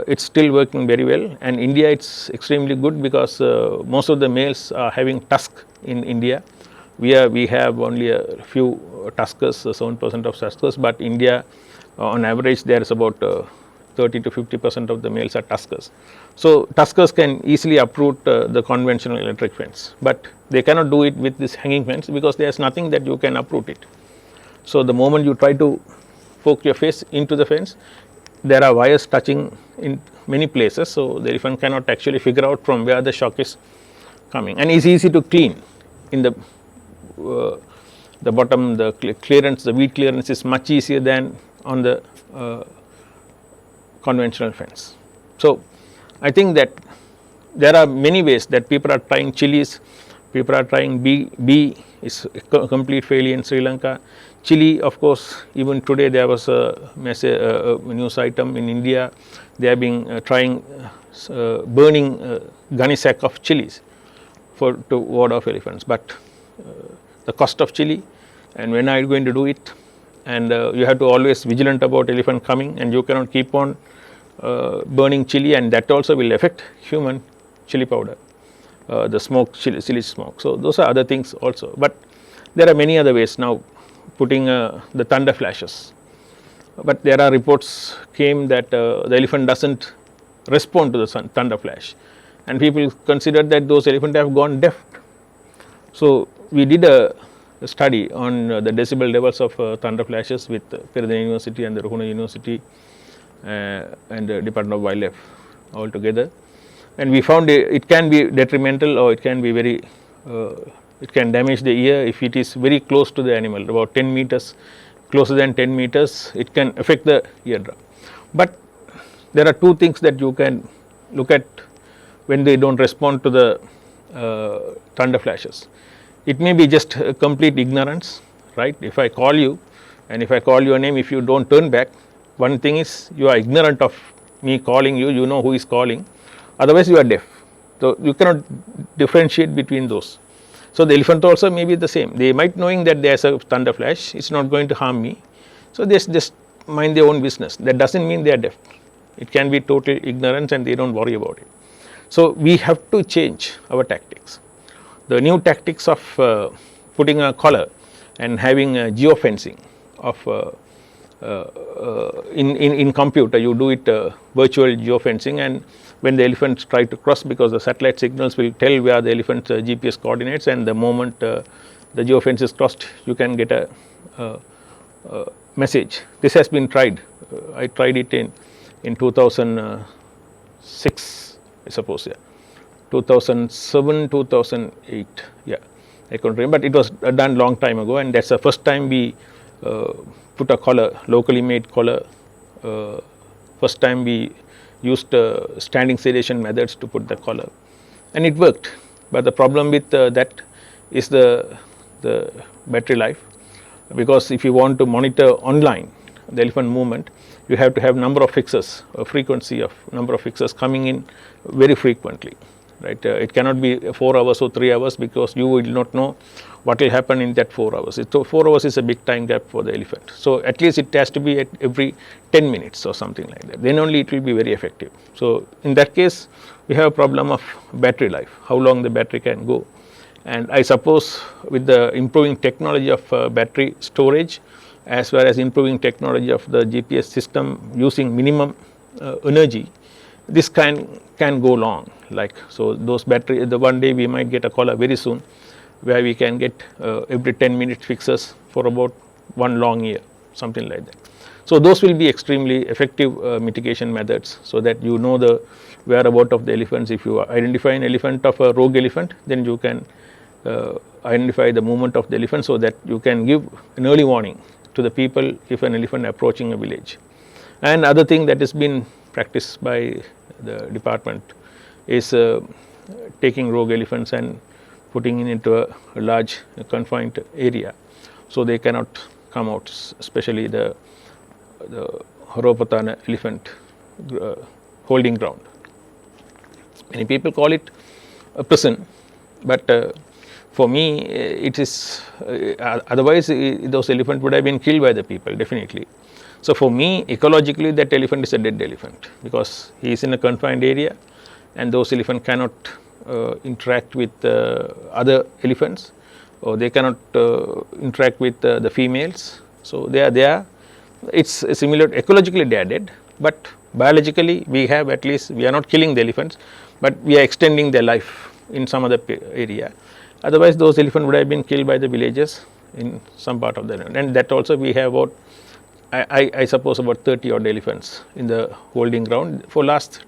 it's still working very well, and India it's extremely good because most of the males are having tusk in India. We have only a few tuskers, 7% of tuskers, but India on average there is about 30 to 50% of the males are tuskers. So tuskers can easily uproot the conventional electric fence, but they cannot do it with this hanging fence because there is nothing that you can uproot it. So the moment you try to poke your face into the fence, there are wires touching in many places, so the elephant cannot actually figure out from where the shock is coming, and it's easy to clean. In the bottom, the clearance, the weed clearance is much easier than on the conventional fence. So I think that there are many ways that people are trying chilies, people are trying bee is a complete failure in Sri Lanka. Chili, of course, even today there was a news item in India. They have been trying burning gunny sack of chilies to ward off elephants. But the cost of chili, and when are you going to do it? And you have to always vigilant about elephant coming, and you cannot keep on burning chili, and that also will affect human chili powder, the smoke, chili smoke. So those are other things also. But there are many other ways now. Putting the thunder flashes, but there are reports came that the elephant doesn't respond to the thunder flash, and people consider that those elephants have gone deaf. So we did a study on the decibel levels of thunder flashes with Peradeniya University and the Ruhuna University and the Department of Wildlife all together, and we found it can be detrimental, or it can be very it can damage the ear if it is very close to the animal, about 10 meters, closer than 10 meters, it can affect the eardrum. But there are two things that you can look at when they don't respond to the thunder flashes. It may be just complete ignorance, right? If I call you, and if I call your name, if you don't turn back, one thing is you are ignorant of me calling you, you know who is calling, otherwise you are deaf. So you cannot differentiate between those. So the elephant also may be the same. They might knowing that there is a thunder flash, it's not going to harm me. So they just mind their own business. That doesn't mean they are deaf. It can be total ignorance and they don't worry about it. So we have to change our tactics. The new tactics of putting a collar and having geofencing of in computer, you do it virtual geofencing, and when the elephants try to cross, because the satellite signals will tell where the elephant's GPS coordinates, and the moment the geofence is crossed, you can get a message. This has been tried. I tried it in 2006, I suppose, yeah. 2007, 2008, yeah, I can't remember, but it was done long time ago, and that's the first time we put a collar, locally made collar. First time we used standing sedation methods to put the collar, and it worked. But the problem with that is the battery life, because if you want to monitor online the elephant movement, you have to have number of fixes, a frequency of number of fixes coming in very frequently, right? It cannot be 4 hours or 3 hours, because you will not know what will happen in that 4 hours. 4 hours is a big time gap for the elephant. So at least it has to be at every 10 minutes or something like that. Then only it will be very effective. So in that case, we have a problem of battery life, how long the battery can go. And I suppose with the improving technology of battery storage, as well as improving technology of the GPS system using minimum energy, this can go long. Like, so those battery, the one day we might get a collar very soon, where we can get every 10 minute fixes for about 1 long year, something like that. So those will be extremely effective mitigation methods, so that you know the whereabout of the elephants. If you identify an elephant of a rogue elephant, then you can identify the movement of the elephant, so that you can give an early warning to the people if an elephant approaching a village. And other thing that has been practiced by the department is taking rogue elephants and putting it into a large confined area, so they cannot come out, especially the Horopatana elephant holding ground. Many people call it a prison, but for me it is otherwise those elephants would have been killed by the people, definitely. So for me, ecologically, that elephant is a dead elephant, because he is in a confined area and those elephants cannot interact with other elephants, or they cannot interact with the females. So they are it's similar, ecologically they are dead, but biologically we have, at least we are not killing the elephants, but we are extending their life in some other area. Otherwise those elephants would have been killed by the villagers in some part of the land. And that also we have about I suppose about 30 odd elephants in the holding ground for last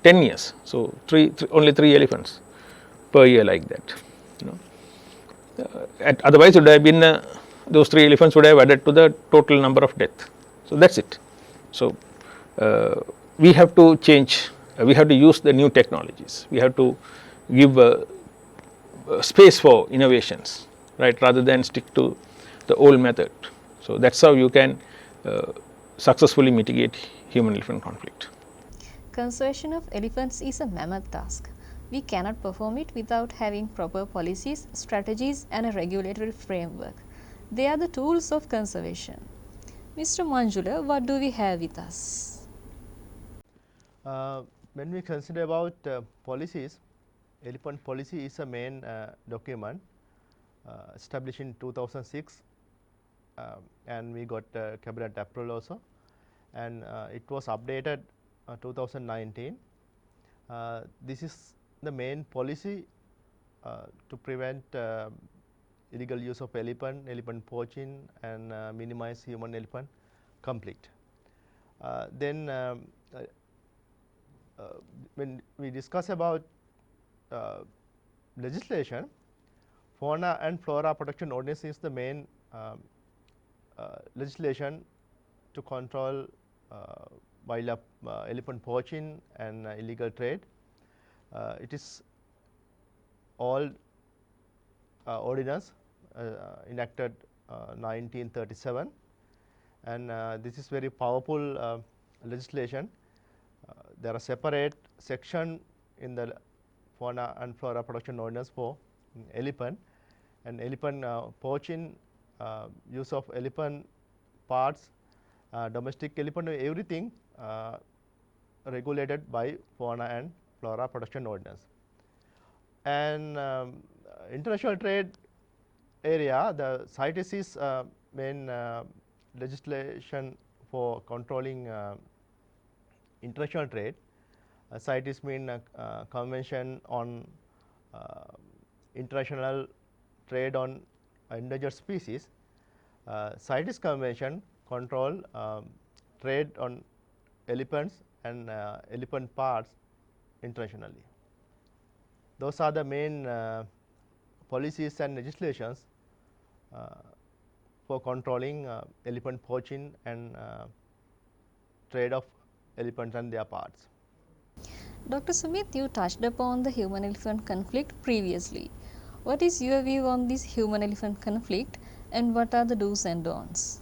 10 years. So only 3 elephants per year like that, you know. Otherwise it would have been those 3 elephants would have added to the total number of death. So that's it. So we have to change, we have to use the new technologies, we have to give space for innovations, right, rather than stick to the old method. So that's how you can successfully mitigate human elephant conflict. Conservation of elephants is a mammoth task. We cannot perform it without having proper policies, strategies and a regulatory framework. They are the tools of conservation. Mr. Manjula, what do we have with us? When we consider about policies, elephant policy is a main document established in 2006, and we got cabinet approval also, and it was updated 2019. This is the main policy to prevent illegal use of elephant poaching and minimize human elephant conflict. Then when we discuss about legislation, Fauna and Flora Protection Ordinance is the main legislation to control wildlife elephant poaching and illegal trade. It is old ordinance enacted 1937, and this is very powerful legislation. There are separate section in the Fauna and Flora Protection Ordinance for elephant, and elephant poaching, use of elephant parts, domestic elephant, everything regulated by Fauna and Flora Protection Ordinance. And international trade area, the CITES is main legislation for controlling international trade. CITES mean Convention on International Trade on Endangered Species. CITES Convention control trade on elephants and elephant parts internationally. Those are the main policies and legislations for controlling elephant poaching and trade of elephants and their parts. Dr. Sumit, you touched upon the human-elephant conflict previously. What is your view on this human-elephant conflict, and what are the do's and don'ts?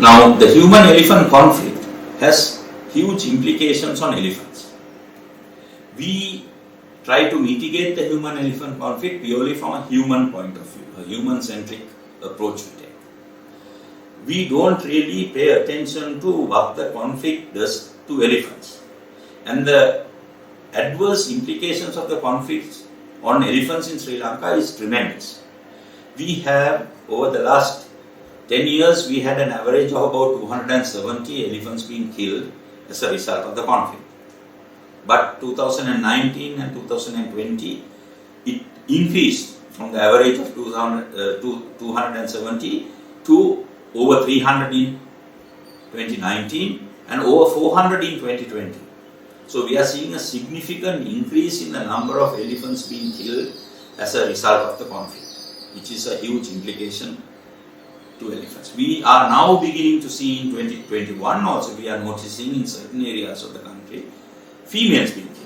Now, the human-elephant conflict has huge implications on elephants. We try to mitigate the human-elephant conflict purely from a human point of view, a human-centric approach we take. We don't really pay attention to what the conflict does to elephants. And the adverse implications of the conflict on elephants in Sri Lanka is tremendous. We have, over the last 10 years, we had an average of about 270 elephants being killed as a result of the conflict. But 2019 and 2020, it increased from the average of 270 to over 300 in 2019 and over 400 in 2020. So we are seeing a significant increase in the number of elephants being killed as a result of the conflict. which is a huge implication to elephants. We are now beginning to see in 2021 also, we are noticing in certain areas of the country, females being killed.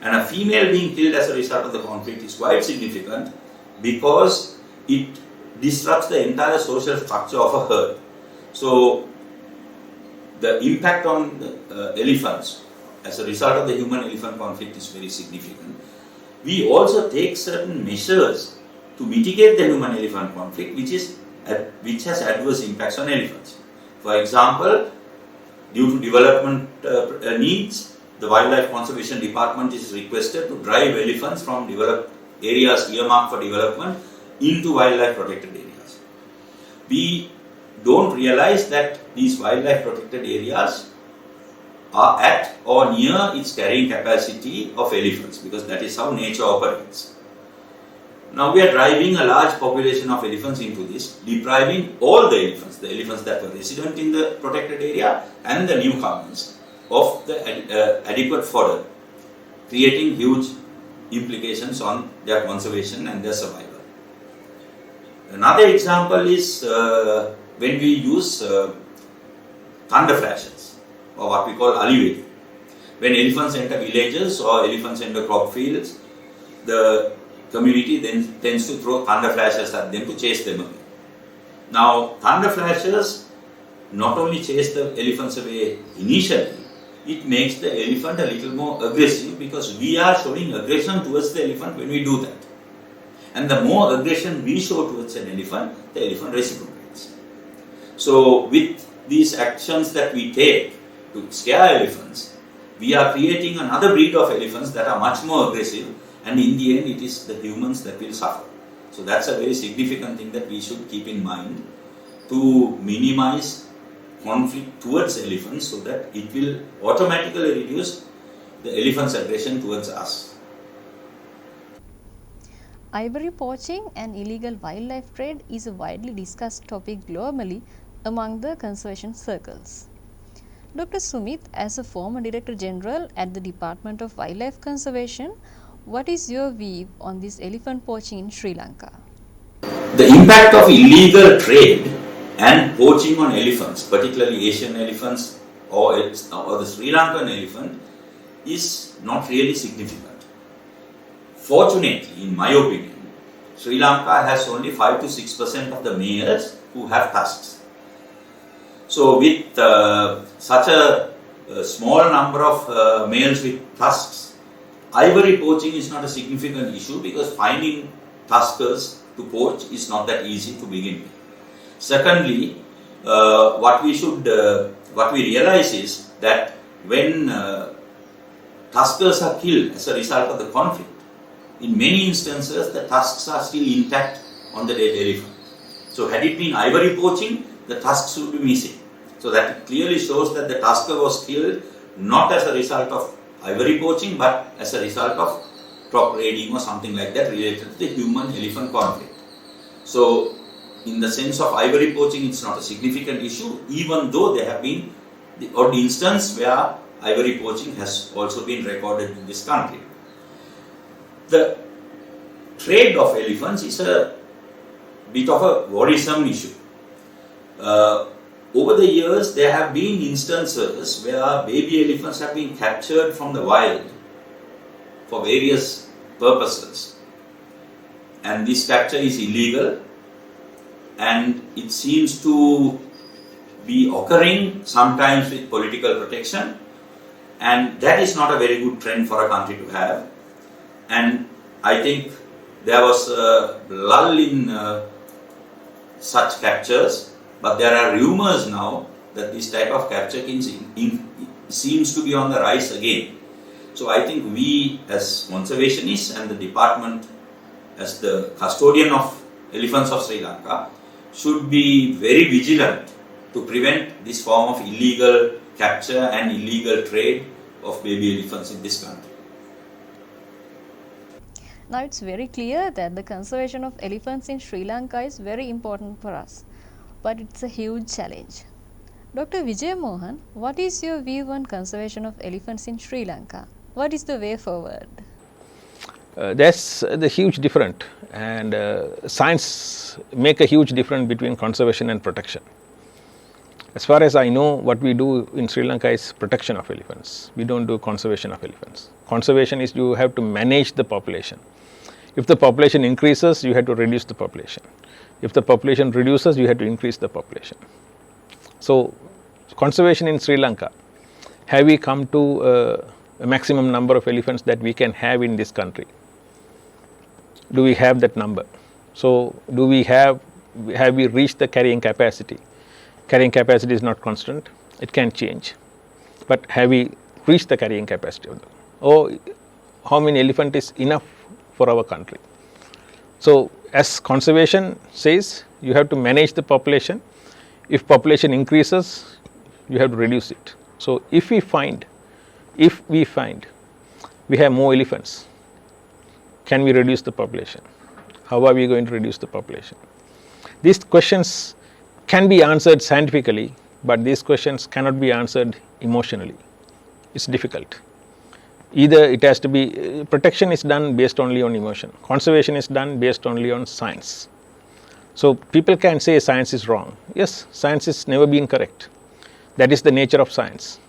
And a female being killed as a result of the conflict is quite significant because it disrupts the entire social structure of a herd. So the impact on the elephants as a result of the human-elephant conflict is very significant. We also take certain measures to mitigate the human-elephant conflict, which has adverse impacts on elephants. For example, due to development needs, the Wildlife Conservation Department is requested to drive elephants from developed areas earmarked for development into wildlife protected areas. We don't realize that these wildlife protected areas are at or near its carrying capacity of elephants, because that is how nature operates. Now we are driving a large population of elephants into this, depriving all the elephants that were resident in the protected area and the newcomers of the adequate fodder, creating huge implications on their conservation and their survival. Another example is when we use thunder flashes, or what we call aliveti. When elephants enter villages or elephants enter crop fields, the community then tends to throw thunder flashes at them to chase them away. Now, thunder flashes not only chase the elephants away initially, it makes the elephant a little more aggressive, because we are showing aggression towards the elephant when we do that. And the more aggression we show towards an elephant, the elephant reciprocates. So with these actions that we take to scare elephants, we are creating another breed of elephants that are much more aggressive, and in the end it is the humans that will suffer. So that's a very significant thing that we should keep in mind to minimize conflict towards elephants, so that it will automatically reduce the elephant's aggression towards us. Ivory poaching and illegal wildlife trade is a widely discussed topic globally among the conservation circles. Dr. Sumit, as a former Director General at the Department of Wildlife Conservation, what is your view on this elephant poaching in Sri Lanka? The impact of illegal trade and poaching on elephants, particularly Asian elephants or the Sri Lankan elephant, is not really significant. Fortunately, in my opinion, Sri Lanka has only 5 to 6% of the males who have tusks. So with such a small number of males with tusks, ivory poaching is not a significant issue, because finding tuskers to poach is not that easy to begin with. Secondly, what we realize is that when tuskers are killed as a result of the conflict, in many instances the tusks are still intact on the dead elephant. So had it been ivory poaching, the tusks would be missing. So that clearly shows that the tusker was killed not as a result of ivory poaching, but as a result of crop raiding or something like that related to the human-elephant conflict. So in the sense of ivory poaching, it's not a significant issue, even though there have been the odd instance where ivory poaching has also been recorded in this country. The trade of elephants is a bit of a worrisome issue. Over the years, there have been instances where baby elephants have been captured from the wild for various purposes, and this capture is illegal, and it seems to be occurring sometimes with political protection, and that is not a very good trend for a country to have. And I think there was a lull in such captures, but there are rumors now that this type of capture seems to be on the rise again. So I think we as conservationists and the department as the custodian of elephants of Sri Lanka should be very vigilant to prevent this form of illegal capture and illegal trade of baby elephants in this country. Now it's very clear that the conservation of elephants in Sri Lanka is very important for us, but it's a huge challenge. Dr. Vijay Mohan, what is your view on conservation of elephants in Sri Lanka? What is the way forward? That's the huge difference, and science make a huge difference between conservation and protection. As far as I know, what we do in Sri Lanka is protection of elephants. We don't do conservation of elephants. Conservation is you have to manage the population. If the population increases, you have to reduce the population. If the population reduces, you have to increase the population. So, conservation in Sri Lanka, have we come to a maximum number of elephants that we can have in this country? Do we have that number? So, have we reached the carrying capacity? Carrying capacity is not constant, it can change. But have we reached the carrying capacity of them? Or how many elephant is enough for our country? So, as conservation says, you have to manage the population. If population increases, you have to reduce it. So, if we find we have more elephants, can we reduce the population? How are we going to reduce the population? These questions can be answered scientifically, but these questions cannot be answered emotionally. It's difficult. Either it has to be, protection is done based only on emotion, conservation is done based only on science. So people can say science is wrong. Yes, science has never been correct. That is the nature of science.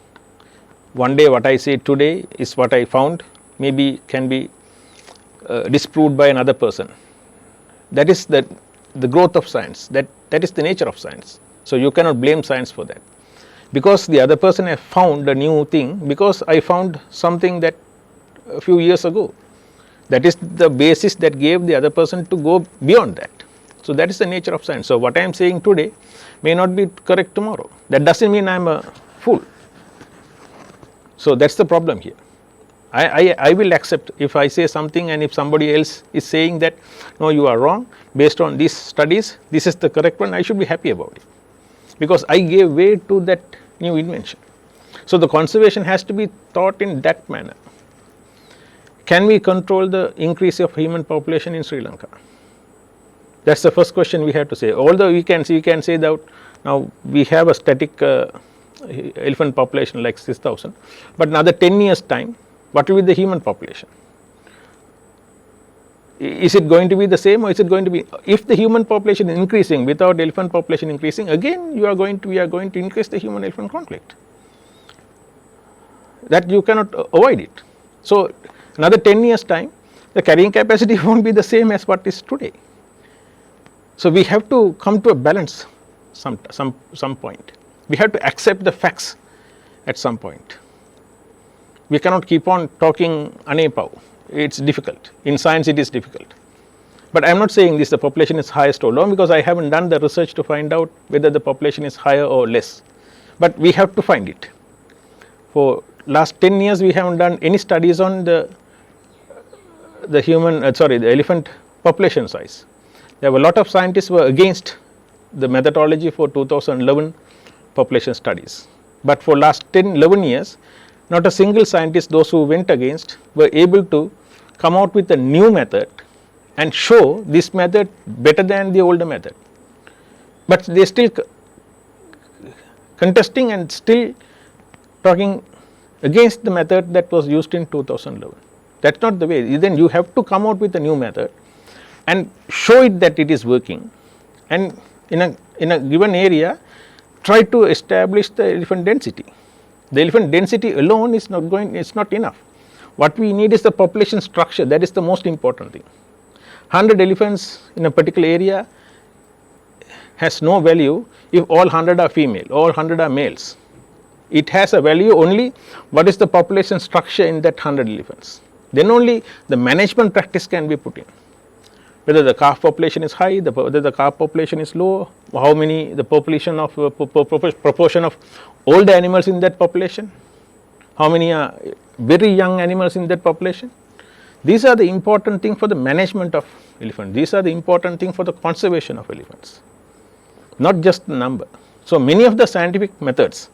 One day what I say today is what I found, maybe can be disproved by another person. That is the growth of science, that is the nature of science. So you cannot blame science for that. Because the other person has found a new thing, because I found something that a few years ago. That is the basis that gave the other person to go beyond that. So that is the nature of science. So what I am saying today may not be correct tomorrow. That doesn't mean I am a fool. So that's the problem here. I will accept if I say something and if somebody else is saying that no, you are wrong, based on these studies, this is the correct one, I should be happy about it. Because I gave way to that new invention. So the conservation has to be thought in that manner. Can we control the increase of human population in Sri Lanka? That's the first question we have to say. Although we can say that now we have a static elephant population like 6,000, but another 10 years time, what will be the human population? Is it going to be the same, or is it going to be, if the human population is increasing without elephant population increasing, again we are going to increase the human elephant conflict. That you cannot avoid it. So another 10 years time, the carrying capacity won't be the same as what is today. So we have to come to a balance some point. We have to accept the facts at some point. We cannot keep on talking anepau. It's difficult. In science it is difficult. But I am not saying this the population is highest or low, because I haven't done the research to find out whether the population is higher or less. But we have to find it. For last 10 years we haven't done any studies on the elephant population size. There were a lot of scientists who were against the methodology for 2011 population studies. But for last 10-11 years, not a single scientist, those who went against, were able to come out with a new method and show this method better than the older method. But they are still contesting and still talking against the method that was used in 2011. That is not the way. Then you have to come out with a new method and show it that it is working, and in a given area try to establish the elephant density. The elephant density alone is not enough. What we need is the population structure. That is the most important thing. 100 elephants in a particular area has no value if all 100 are female, all 100 are males. It has a value only what is the population structure in that 100 elephants. Then only the management practice can be put in. Whether the calf population is high, whether the calf population is low, how many the population of proportion of older animals in that population, how many are very young animals in that population. These are the important thing for the management of elephants. These are the important thing for the conservation of elephants, not just the number. So many of the scientific methods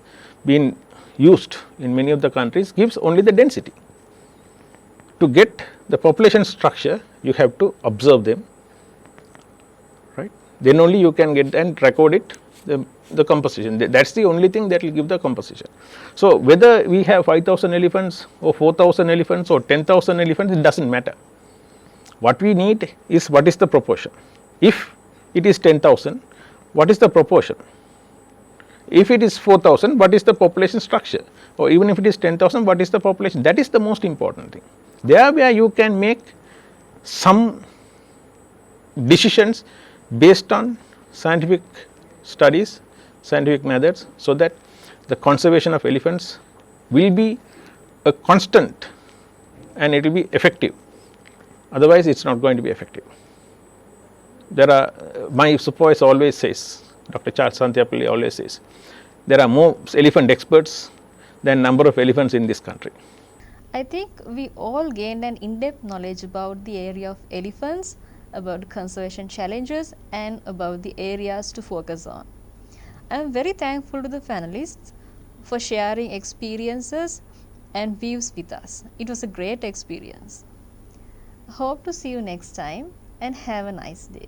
being used in many of the countries gives only the density. To get the population structure, you have to observe them, right? Then only you can get and record it, the composition. That's the only thing that will give the composition. So whether we have 5,000 elephants or 4,000 elephants or 10,000 elephants, it doesn't matter. What we need is what is the proportion. If it is 10,000, what is the proportion? If it is 4,000, what is the population structure? Or even if it is 10,000, what is the population? That is the most important thing. There where you can make some decisions based on scientific studies, scientific methods, so that the conservation of elephants will be a constant and it will be effective. Otherwise, it is not going to be effective. There are, my supervisor always says, Dr. Charles Santiapalli always says, there are more elephant experts than number of elephants in this country. I think we all gained an in-depth knowledge about the area of elephants, about conservation challenges, and about the areas to focus on. I am very thankful to the panelists for sharing experiences and views with us. It was a great experience. Hope to see you next time and have a nice day.